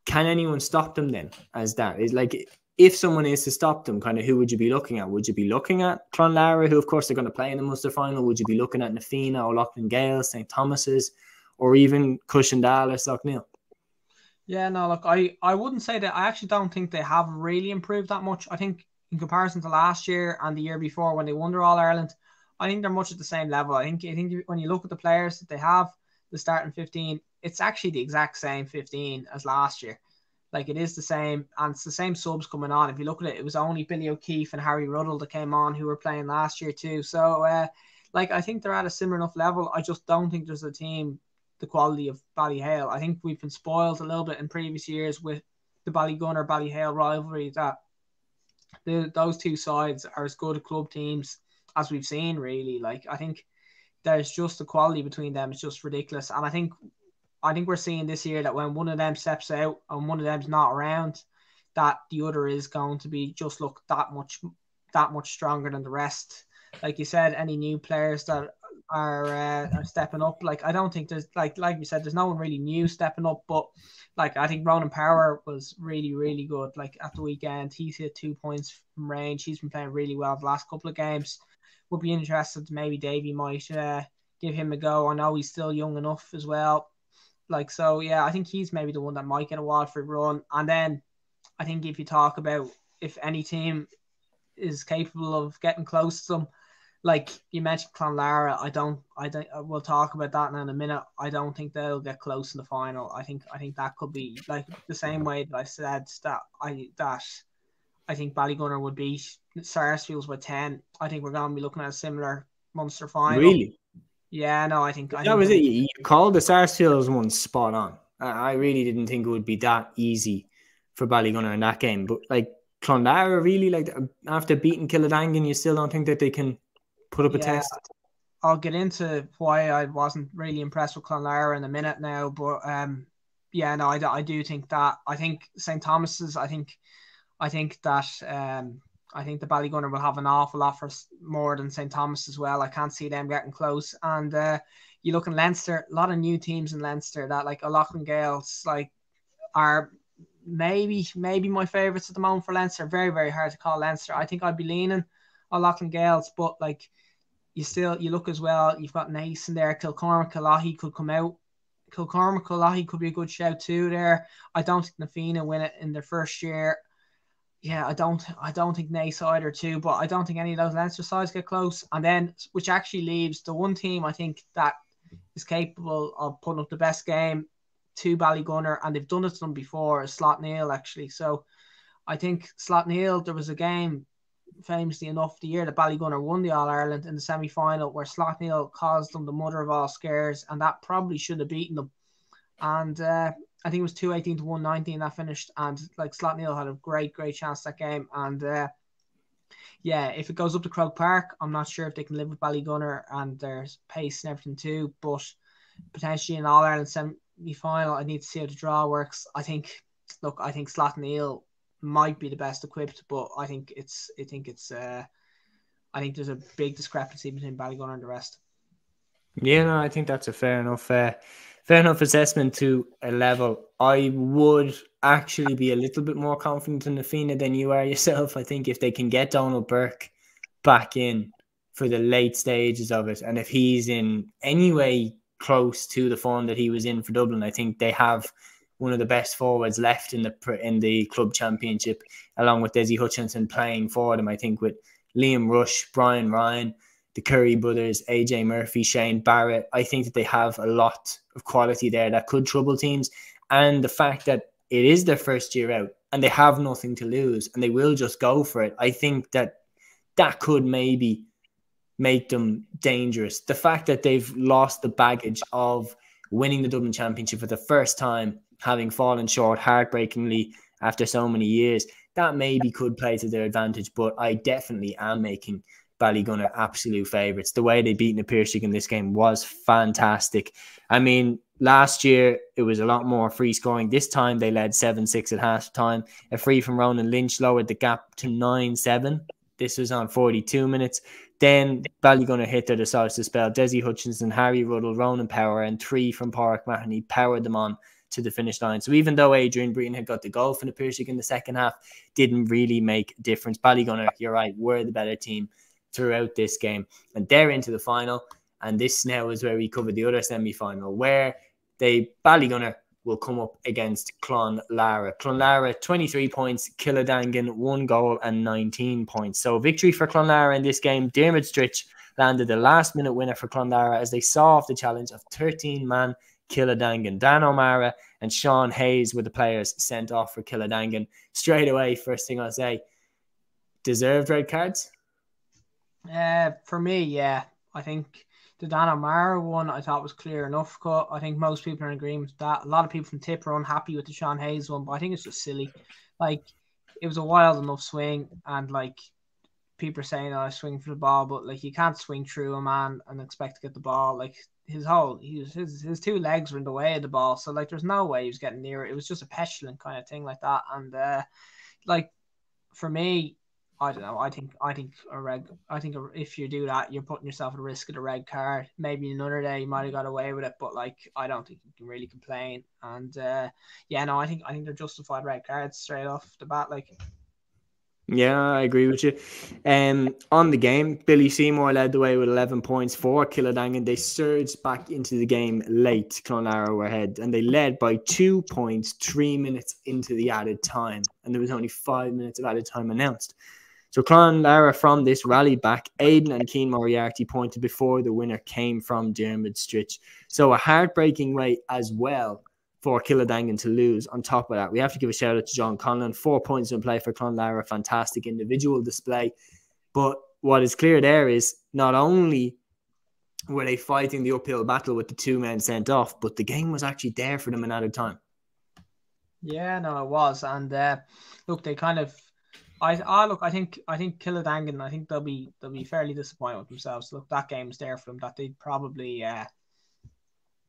Can anyone stop them then? As that is like, if someone is to stop them, kind of who would you be looking at? Would you be looking at Clonlara, who of course they're going to play in the Munster final? Would you be looking at Nafina, O'Loughlin Gale, St. Thomas's, or even Cushendall or Sloughneel? Yeah, no, look, I wouldn't say that. I actually don't think they have really improved that much. I think in comparison to last year and the year before when they won their All Ireland, I think they're much at the same level. I think when you look at the players that they have, the starting 15, it's actually the exact same 15 as last year. Like, it is the same, and it's the same subs coming on. If you look at it, it was only Billy O'Keefe and Harry Ruddle that came on who were playing last year too. So, like, I think they're at a similar enough level. I just don't think there's a team the quality of Ballyhale. I think we've been spoiled a little bit in previous years with the Ballygunner Ballyhale rivalry, that those two sides are as good club teams as we've seen, really. Like, I think there's just the quality between them. It's just ridiculous. And I think we're seeing this year that when one of them steps out and one of them's not around, that the other is going to be just look that much stronger than the rest. Like you said, any new players that are stepping up. Like, I don't think there's like we said, there's no one really new stepping up, but like, I think Ronan Power was really, really good. Like, at the weekend, he's hit 2 points from range. He's been playing really well the last couple of games. Would be interested. Maybe Davey might give him a go. I know he's still young enough as well. Like, so yeah, I think he's maybe the one that might get a Wildford run. And then I think if you talk about if any team is capable of getting close to them, like you mentioned Clonlara, we'll talk about that in a minute. I don't think they'll get close in the final. I think that could be like the same way that I said that I think Ballygunner would beat Sarsfields with 10. I think we're going to be looking at a similar Munster final. Really? Yeah, no, I think that was it. You called the Sarsfields one spot on. I really didn't think it would be that easy for Ballygunner in that game. But like, Clonlara, really, like, after beating Killadangan, you still don't think that they can put up a test? I'll get into why I wasn't really impressed with Clonlara in a minute now, but yeah, no, I do think that. I think St. Thomas's, I think that I think the Ballygunner will have an awful lot for more than St. Thomas as well. I can't see them getting close. And you look in Leinster, a lot of new teams in Leinster that, like, O'Loughlin Gales, like, are maybe my favourites at the moment for Leinster. Very, very hard to call Leinster. I think I'd be leaning O'Loughlin Gales, but like, you look as well, you've got Nace in there. Kilcormac Kalahi could come out. Kilcormac Kalahi could be a good shout too there. I don't think Nafina win it in their first year. Yeah, I don't think Nace either too, but I don't think any of those Leinster sides get close. And then, which actually leaves the one team I think that is capable of putting up the best game to Ballygunner, and they've done it to them before, is Sloughneel actually. So I think Sloughneel, there was a game, famously enough, the year that Ballygunner won the All-Ireland in the semi-final, where Sloughneel caused them the mother of all scares, and that probably should have beaten them. And I think it was 218 to 119 that finished, and like, Sloughneel had a great chance that game. And yeah, if it goes up to Croke Park, I'm not sure if they can live with Ballygunner and their pace and everything too, but potentially an All-Ireland semi-final, I need to see how the draw works. I think Sloughneel might be the best equipped, but I think there's a big discrepancy between Ballygunner and the rest. Yeah, no, I think that's a fair enough assessment to a level. I would actually be a little bit more confident in Nafina than you are yourself. I think if they can get Donald Burke back in for the late stages of it, and if he's in any way close to the form that he was in for Dublin, I think they have one of the best forwards left in the club championship, along with Desi Hutchinson playing for them. I think with Liam Rush, Brian Ryan, the Curry brothers, AJ Murphy, Shane Barrett, I think that they have a lot of quality there that could trouble teams. And the fact that it is their first year out and they have nothing to lose and they will just go for it, I think that could maybe make them dangerous. The fact that they've lost the baggage of winning the Dublin Championship for the first time, having fallen short heartbreakingly after so many years, that maybe could play to their advantage, but I definitely am making Ballygunner absolute favourites. The way they beat the PIARSAIGH in this game was fantastic. I mean, last year it was a lot more free scoring. This time they led 7-6 at half time. A free from Ronan Lynch lowered the gap to 9-7. This was on 42 minutes. Then Ballygunner hit their decisive spell. Desi Hutchinson, Harry Ruddle, Ronan Power, and 3 from Pádraig Mahoney powered them on to the finish line. So even though Adrian Breton had got the goal for the PIARSAIGH in the second half, didn't really make a difference. Ballygunner, you're right, were the better team throughout this game. And they're into the final. And this now is where we cover the other semi-final, where Ballygunner will come up against Clonlara. Clonlara, 23 points, Killadangan, 1 goal and 19 points. So victory for Clonlara in this game. Dermot Stritch landed the last-minute winner for Clonlara as they saw off the challenge of 13-man Killadangan. Dan O'Mara and Sean Hayes were the players sent off for Killadangan. Straight away, first thing I'll say, deserved red cards? For me, yeah. I think the Dan O'Mara one I thought was clear enough cut. I think most people are in agreement with that. A lot of people from Tip are unhappy with the Sean Hayes one, but I think it's just silly. Like, it was a wild enough swing, and like people are saying, I swing for the ball, but like you can't swing through a man and expect to get the ball. Like his 2 legs were in the way of the ball, so like there's no way he was getting near it. It was just a petulant kind of thing like that. And like for me, I don't know. I think if you do that, you're putting yourself at risk of a red card. Maybe another day you might have got away with it, but like I don't think you can really complain. And I think they're justified red cards straight off the bat. Like, yeah, I agree with you. On the game, Billy Seymour led the way with 11 points for Killadangan. They surged back into the game late. Clonlara were ahead, and they led by 2 points 3 minutes into the added time, and there was only 5 minutes of added time announced. So Clonlara from this rally back, Aidan and Keane Moriarty pointed before the winner came from Dermot Stritch. So a heartbreaking way as well for Killadangan to lose. On top of that, we have to give a shout out to John Conlon. 4 points in play for Clonlara. Fantastic individual display. But what is clear there is not only were they fighting the uphill battle with the 2 men sent off, but the game was actually there for them in added time. Yeah, no, it was. And look, they kind of I think Killadangan, I think they'll be fairly disappointed with themselves. Look, that game's there for them. That they'd probably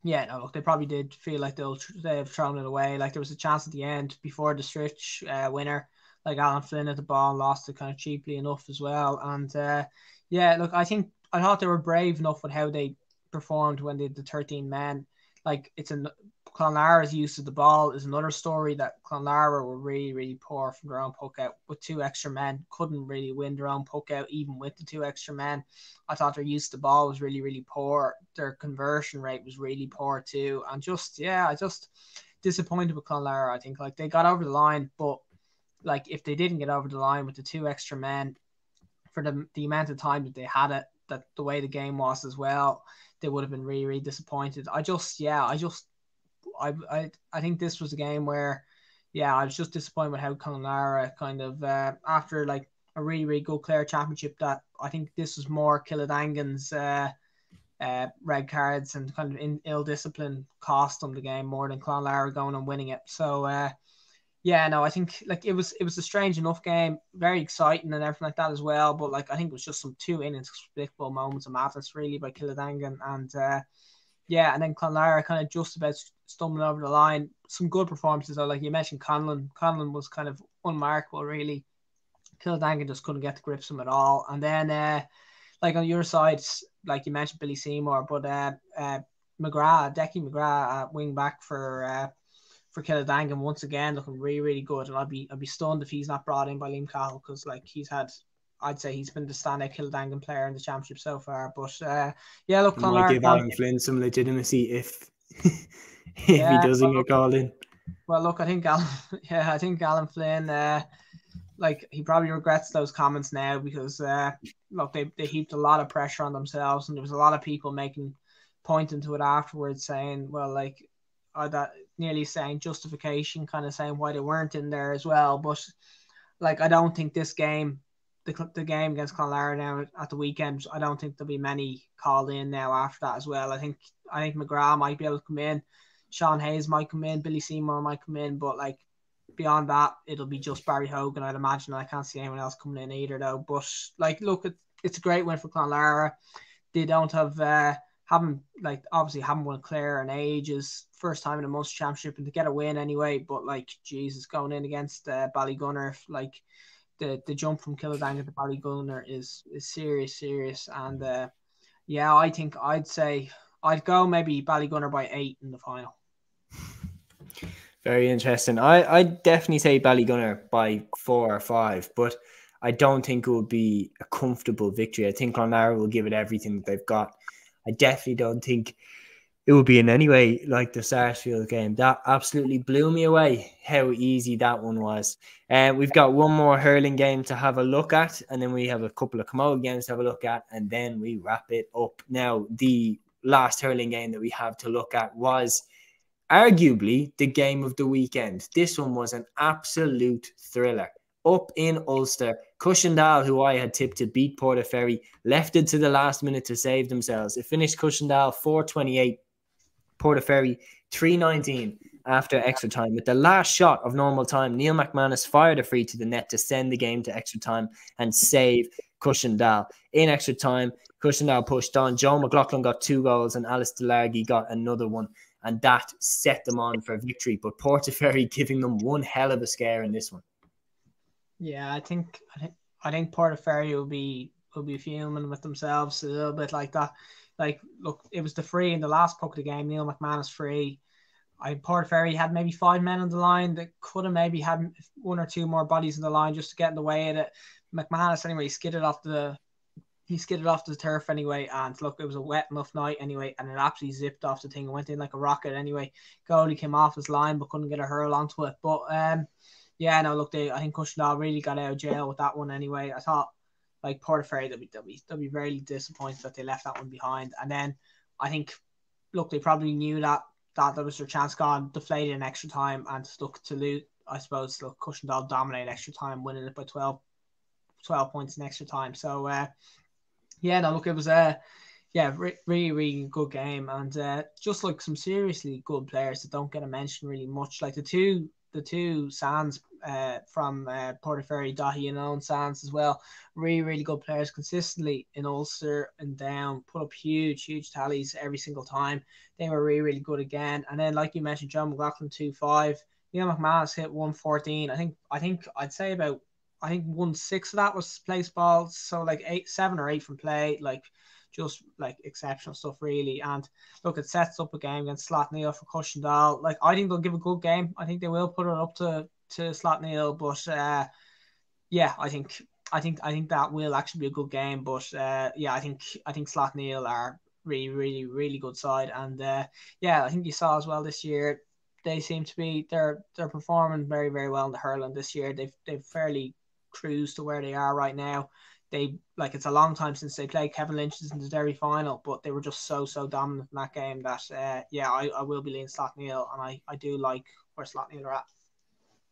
they probably did feel like they've thrown it away. Like there was a chance at the end before the Stritch winner, like Alan Flynn at the ball, lost it kind of cheaply enough as well. And look, I thought they were brave enough with how they performed when they did the 13 men. Like Clonlara's use of the ball is another story. That Clonlara were really, really poor from their own puck out with 2 extra men. Couldn't really win their own puck out even with the 2 extra men. I thought their use of the ball was really, really poor. Their conversion rate was really poor too. And I just disappointed with Clonlara. I think like they got over the line, but like if they didn't get over the line with the 2 extra men for the amount of time that they had it, that the way the game was as well, they would have been really, really disappointed. I think this was a game where, I was just disappointed with how Clonlara kind of, after like a really, really good Clare championship, that I think this was more Killadangan's red cards and kind of ill discipline cost them the game more than Clonlara going and winning it. So, I think like it was a strange enough game, very exciting and everything like that as well. But like I think it was just some 2 inexplicable moments of madness really by Killadangan, and and then Clonlara kind of just about stumbling over the line. Some good performances though, like you mentioned, Conlon was kind of unmarkable really. Killadangan just couldn't get to grips him at all. And then like on your side, like you mentioned Billy Seymour, but Decky McGrath, wing back for Killadangan once again looking really, really good. And I'd be stunned if he's not brought in by Liam Cahill, because like I'd say he's been the standout Killadangan player in the championship so far. But look, Clonlara might give Alan Flynn some legitimacy if he doesn't get called in. Well, look, I think Alan Flynn, like he probably regrets those comments now, because look, they heaped a lot of pressure on themselves, and there was a lot of people pointing to it afterwards, saying, well, like that nearly saying justification, kind of saying why they weren't in there as well. But like I don't think this game, the game against Clonlara now at the weekend, I don't think there'll be many called in now after that as well. I think McGrath might be able to come in, Sean Hayes might come in, Billy Seymour might come in, but like beyond that, it'll be just Barry Hogan, I'd imagine. I can't see anyone else coming in either, though. But like, look, it's a great win for Clonlara. They don't have obviously haven't won Clare in ages. First time in a Munster Championship, and to get a win anyway. But like, Jesus, going in against Ballygunner, like the jump from Kildangan to Ballygunner is serious. And I think I'd go maybe Ballygunner by 8 in the final. Very interesting. I'd definitely say Ballygunner by 4 or 5, but I don't think it would be a comfortable victory. I think Clonlara will give it everything that they've got. I definitely don't think it will be in any way like the Sarsfield game. That absolutely blew me away, how easy that one was. We've got one more hurling game to have a look at, and then we have a couple of Camogie games to have a look at, and then we wrap it up. Now, the last hurling game that we have to look at was arguably the game of the weekend. This one was an absolute thriller. Up in Ulster, Cushendall, who I had tipped to beat Portaferry, left it to the last minute to save themselves. It finished Cushendall 4-28, Portaferry 3-19 after extra time. With the last shot of normal time, Neil McManus fired a free to the net to send the game to extra time and save Cushendall. In extra time, Cushendall pushed on. Joe McLaughlin got 2 goals and Alice DeLargy got another one. And that set them on for victory. But Portaferry giving them one hell of a scare in this one. Yeah, I think Portaferry will be fuming with themselves a little bit like that. Like, look, it was the free in the last puck of the game. Neil McManus free. Portaferry had maybe 5 men on the line that could have maybe had 1 or 2 more bodies in the line just to get in the way of it. McManus anyway skidded off the turf anyway, and look, it was a wet enough night anyway, and it absolutely zipped off the thing and went in like a rocket anyway. Goalie came off his line but couldn't get a hurl onto it. But I think Cushendall really got out of jail with that one anyway. I thought like Portaferry, they'll be very disappointed that they left that one behind. And then I think, look, they probably knew that there was their chance gone, deflated in extra time, and look, to lose, I suppose, look, Cushendall dominated extra time, winning it by 12 points in extra time. So it was really good game, and just like some seriously good players that don't get a mention really much, like the two Sands from Portaferry, Dahi and Owen Sands as well. Really good players consistently in Ulster and down, put up huge tallies every single time. They were really good again. And then, like you mentioned, John McLaughlin 2-5, Neil McManus hit 114. I think I'd say about 1/6 of that was place balls, so like 7 or 8 from play, like just like exceptional stuff really. And look, it sets up a game against Slaughtneil for Cushendall. Like, I think they'll give a good game. I think they will put it up to Slaughtneil, but I think that will actually be a good game. But I think Slaughtneil are really good side, and I think you saw as well this year they seem to be they're performing very well in the hurling this year. They've fairly cruised to where they are right now. It's a long time since they played Kevin Lynch's in the Derry final, but they were just so dominant in that game that I will be leaning Slaughtneil, and I do like where Slaughtneil are at.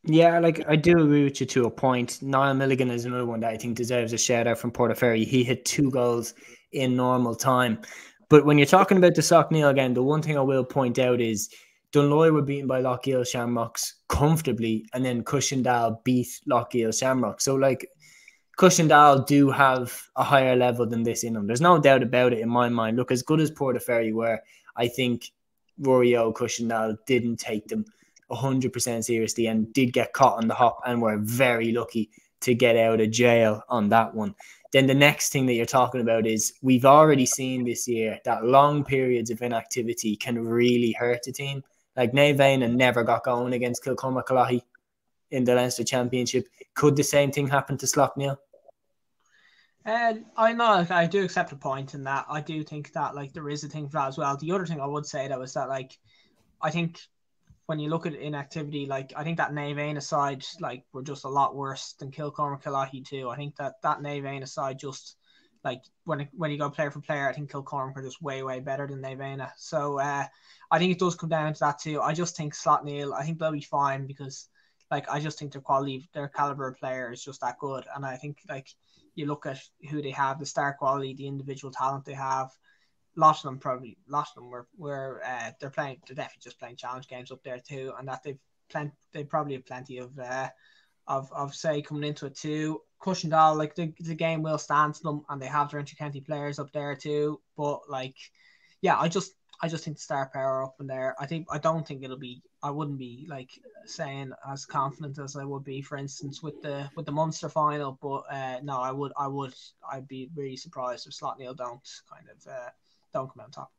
Yeah, like, I do agree with you to a point. Niall Milligan is another one that I think deserves a shout out from Portaferry. He hit 2 goals in normal time. But when you're talking about the Slaughtneil again, the one thing I will point out is Dunloy were beaten by Lochiel Shamrocks comfortably, and then Cushendall beat Lochiel Shamrocks. So, like, Cushendall do have a higher level than this in them. There's no doubt about it in my mind. Look, as good as Portaferry were, I think Rory O. Cushendall didn't take them 100% seriously and did get caught on the hop and were very lucky to get out of jail on that one. Then the next thing that you're talking about is we've already seen this year that long periods of inactivity can really hurt a team. Like, Naomh Eanna never got going against Kilcormac in the Leinster Championship. Could the same thing happen to Slaughtneil? I know, like, I do accept a point in that. I do think that, like, there is a thing for that as well. The other thing I would say, though, is that, like, I think when you look at inactivity, like, I think that Naomh Eanna side, like, were just a lot worse than Kilcormac too. I think that Naomh Eanna side just, like, when you go player for player, I think Kilcormac are just way better than Naomh Eanna. So I think it does come down to that too. I just think Slaughtneil, I think they'll be fine because, like, I just think their quality, their caliber of player is just that good. And I think, like, you look at who they have, the star quality, the individual talent they have. A lot of them were they're definitely just playing challenge games up there too, and that they probably have plenty of say coming into it too. Cushendall, like the game will stand to them, and they have their inter-county players up there too. But like, yeah, I just think the star power up in there. I wouldn't be like saying as confident as I would be, for instance, with the Munster final. But no, I'd be really surprised if Slaughtneil don't come out on top.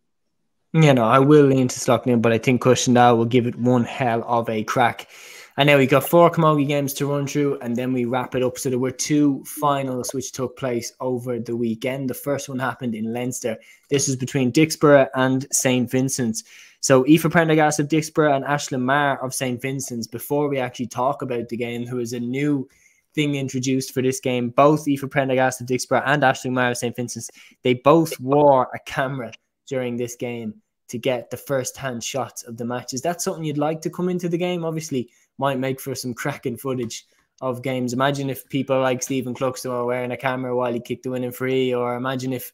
You know, I will lean to Slaughtneil, but I think Cushendall will give it one hell of a crack. And now we got 4 Camogie games to run through, and then we wrap it up. So there were 2 finals which took place over the weekend. The first one happened in Leinster. This was between Dixborough and St. Vincent's. So Aoife Prendergast of Dixborough and Aisling Maher of St. Vincent's. Before we actually talk about the game, there was a new thing introduced for this game. Both Aoife Prendergast of Dixborough and Aisling Maher of St. Vincent's, they both wore a camera during this game to get the first-hand shots of the match. Is that something you'd like to come into the game? Obviously, might make for some cracking footage of games. Imagine if people like Stephen Cluxton were wearing a camera while he kicked the winning free, or imagine if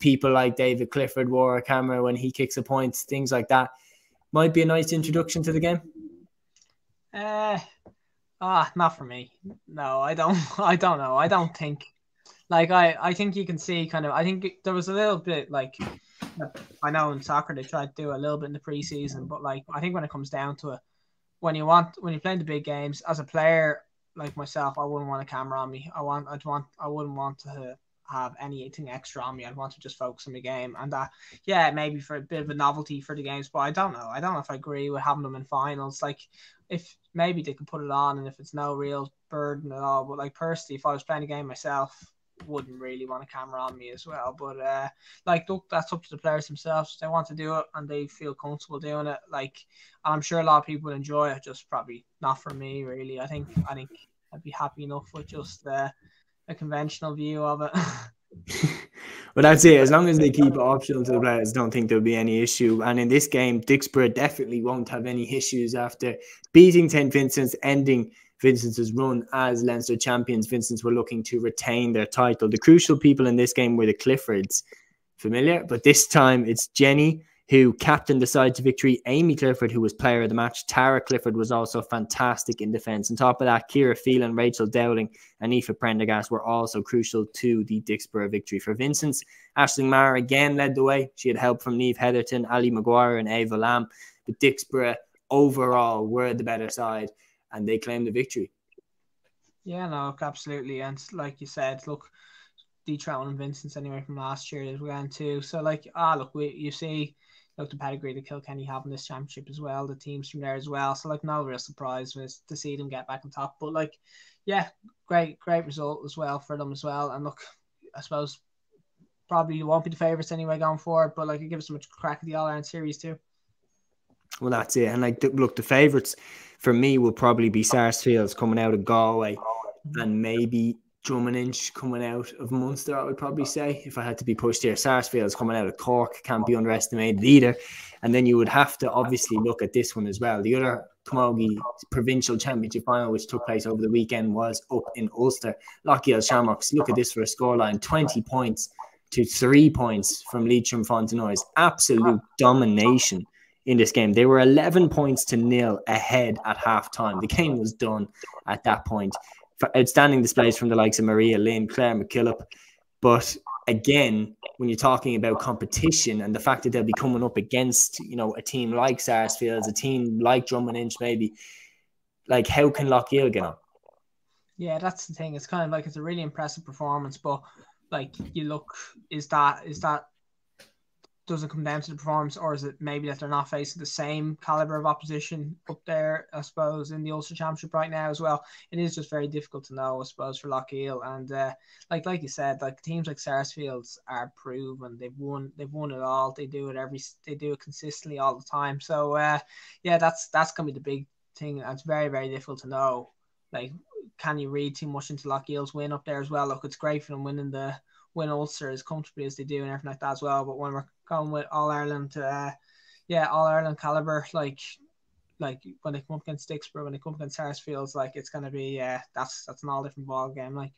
people like David Clifford wore a camera when he kicks a point, things like that. Might be a nice introduction to the game. Not for me. No, I don't know. I don't think, like, I think you can see kind of, I think there was a little bit like, I know in soccer they tried to do a little bit in the preseason, but like I think when it comes down to it, when you're playing the big games as a player like myself, I wouldn't want a camera on me. I wouldn't want to have anything extra on me. I'd want to just focus on the game, and yeah, maybe for a bit of a novelty for the games, but I don't know if I agree with having them in finals. Like, if maybe they could put it on, and if it's no real burden at all, but like personally, if I was playing a game myself, wouldn't really want a camera on me as well. But like, look, that's up to the players themselves. They want to do it and they feel comfortable doing it. Like, I'm sure a lot of people enjoy it, just probably not for me really. I think I'd be happy enough with just a conventional view of it. Well, that's it. As long as they keep it optional to the players, I don't think there'll be any issue. And in this game, Dixborough definitely won't have any issues after beating St. Vincent's, ending Vincent's run as Leinster champions. Vincent's were looking to retain their title. The crucial people in this game were the Cliffords. Familiar? But this time it's Jenny who captained the side to victory. Amy Clifford, who was player of the match. Tara Clifford was also fantastic in defence. On top of that, Ciara Phelan, Rachel Dowling and Aoife Prendergast were also crucial to the Dixborough victory. For Vincent's, Aisling Maher again led the way. She had help from Niamh Heatherton, Ali Maguire and Ava Lamb. But Dixborough overall were the better side, and they claimed the victory. Yeah, no, absolutely. And like you said, look, Detrouton and Vincent's anyway from last year as well too. So like, you see, look, the pedigree that Kilkenny have in this championship as well, the teams from there as well. So like, no real surprise was to see them get back on top. But like, yeah, great result as well for them as well. And look, I suppose probably won't be the favourites anyway going forward, but like, it gives them a crack at the All-Ireland series too. Well, that's it. And like, look, the favourites for me will probably be Sarsfields coming out of Galway, and maybe Drummond coming out of Munster, I would probably say, if I had to be pushed here. Sarsfields coming out of Cork can't be underestimated either. And then you would have to obviously look at this one as well. The other Camogie Provincial Championship final, which took place over the weekend, was up in Ulster. Lochiel Shamrocks, look at this for a scoreline, 20 points to 3 points from Leitrim Fontenoys. Absolute domination in this game. They were 11 points to 0 ahead at half-time. The game was done at that point. Outstanding displays from the likes of Maria Lynn, Claire McKillop. But again, when you're talking about competition and the fact that they'll be coming up against, you know, a team like Sarsfields, a team like Drummond maybe, like, how can Lochiel get on? Yeah, that's the thing. It's kind of like, it's a really impressive performance, but like, you look, is that does it come down to the performance, or is it maybe that they're not facing the same caliber of opposition up there, I suppose, in the Ulster Championship right now as well? It is just very difficult to know, I suppose, for Lochiel. And like you said, like, teams like Sarsfields are proven. They've won it all. They do it consistently all the time. So yeah, that's gonna be the big thing. And it's very, very difficult to know. Like, can you read too much into Lochiel's win up there as well? Look, it's great for them win Ulster as comfortably as they do and everything like that as well. But when we're going with All-Ireland, All-Ireland caliber, like when they come up against Dixborough, when they come up against Sarsfields, like, it's going to be, that's an all different ball game. Like,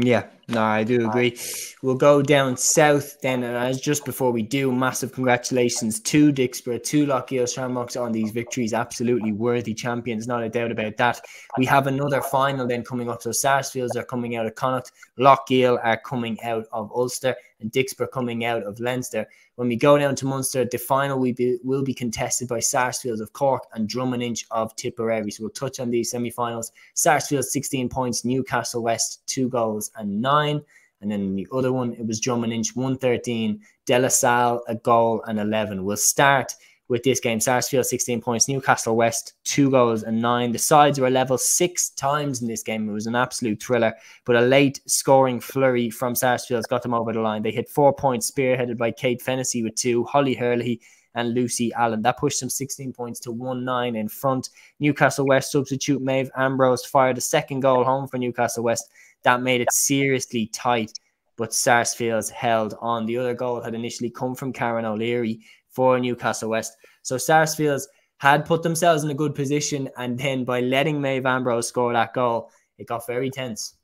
Yeah, no, I do agree. We'll go down south then, and as just before we do, massive congratulations to Dixborough, to Lochiel Shamrocks on these victories. Absolutely worthy champions, not a doubt about that. We have another final then coming up. So Sarsfields are coming out of Connacht, Lochiel are coming out of Ulster, and Dixborough coming out of Leinster. When we go down to Munster, the final will be contested by Sarsfields of Cork and Drummond of Tipperary. So we'll touch on these semi-finals. Sarsfields 16 points, Newcastle West 2 goals and 9. And then the other one, it was Drummond 113, De La Salle a goal and 11. We'll start with this game. Sarsfield 16 points, Newcastle West 2 goals and 9. The sides were level 6 times in this game. It was an absolute thriller, but a late scoring flurry from Sarsfield got them over the line. They hit 4 points, spearheaded by Kate Fennessy with 2, Holly Hurley and Lucy Allen. That pushed them 16 points to 1-9 in front. Newcastle West substitute Maeve Ambrose fired a second goal home for Newcastle West. That made it seriously tight, but Sarsfields held on. The other goal had initially come from Karen O'Leary for Newcastle West. So Sarsfields had put themselves in a good position, and then by letting Maeve Ambrose score that goal, it got very tense.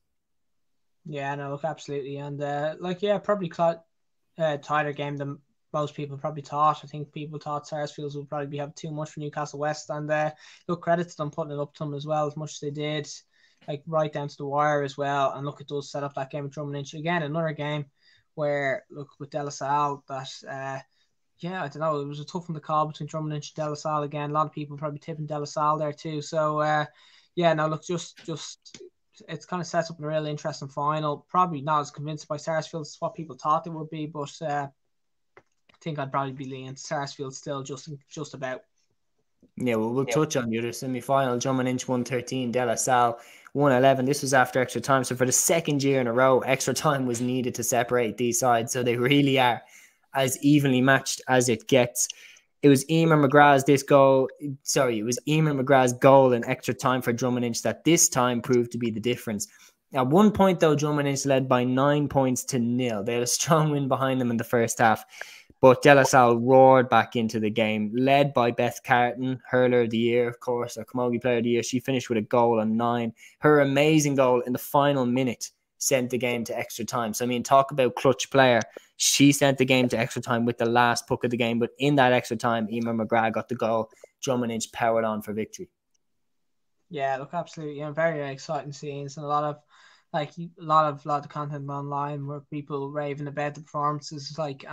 Yeah, no, look, absolutely. And probably tighter game than most people probably thought. I think people thought Sarsfields would probably have too much for Newcastle West. And look, credit to them putting it up to them as well, as much as they did, like right down to the wire as well. And look, it does set up that game with Drummond. Again, another game where, look, with De La Salle, that yeah, I don't know. It was a tough one to call between Drummond and De La Salle again. A lot of people probably tipping De La Salle there too. So, yeah, no, look, just it's kind of sets up a really interesting final. Probably not as convinced by Sarsfield as what people thought it would be, but I think I'd probably be leaning Sarsfield still just about. Yeah, well, we'll touch on the other semi-final. Drummond 113, De La Salle 111. This was after extra time. So for the second year in a row, extra time was needed to separate these sides. So they really are as evenly matched as it gets. It was Emer McGrath's goal in extra time for Drummond that this time proved to be the difference. At one point, though, Drummond led by 9 points to 0. They had a strong win behind them in the first half. But De La Salle roared back into the game, led by Beth Carton, hurler of the year, of course, or Camogie player of the year. She finished with a goal and 9. Her amazing goal in the final minute sent the game to extra time. So, I mean, talk about clutch player. She sent the game to extra time with the last puck of the game. But in that extra time, Emer McGrath got the goal. Drummond powered on for victory. Yeah, look, absolutely. Very, very exciting scenes, and a lot of content online where people raving about the performances, look, like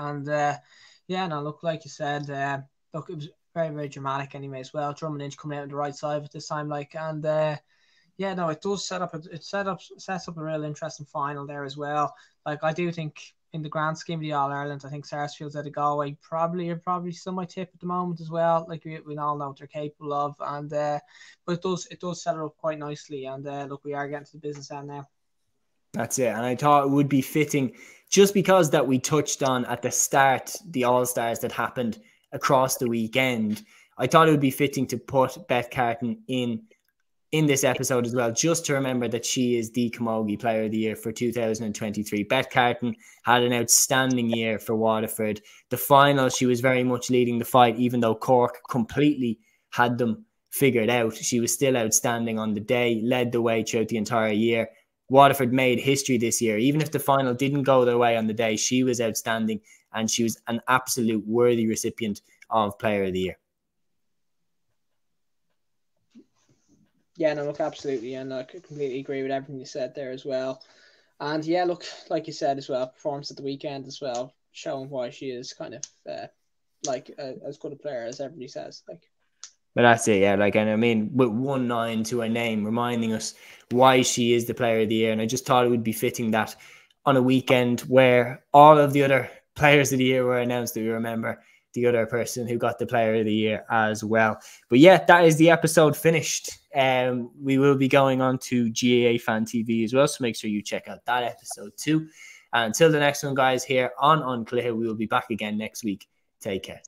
you said, look, it was very, very dramatic anyway as well. Drummond coming out on the right side at this time, it does sets up a real interesting final there as well. Like, I do think in the grand scheme of the All Ireland, I think Sarsfields at a Galway probably still my tip at the moment as well. Like, we all know what they're capable of, and but it does set it up quite nicely. And look, we are getting to the business end now. That's it. And I thought it would be fitting, just because that we touched on at the start the All-Stars that happened across the weekend. I thought it would be fitting to put Beth Carton in this episode as well, just to remember that she is the Camogie Player of the Year for 2023. Beth Carton had an outstanding year for Waterford. The final, she was very much leading the fight, even though Cork completely had them figured out. She was still outstanding on the day, led the way throughout the entire year. Waterford made history this year. Even if the final didn't go their way on the day, she was outstanding, and she was an absolute worthy recipient of Player of the Year. Yeah, no, look, absolutely. And I completely agree with everything you said there as well. And yeah, look, like you said as well, performance at the weekend as well, showing why she is kind of as good a player as everybody says. But that's it, yeah. And I mean, with 1-9 to her name, reminding us why she is the Player of the Year. And I just thought it would be fitting that on a weekend where all of the other Players of the Year were announced, that we remember the other person who got the Player of the Year as well. But yeah, that is the episode finished. We will be going on to GAA Fan TV as well, so make sure you check out that episode too. And until the next one, guys, here on Unclear, we will be back again next week. Take care.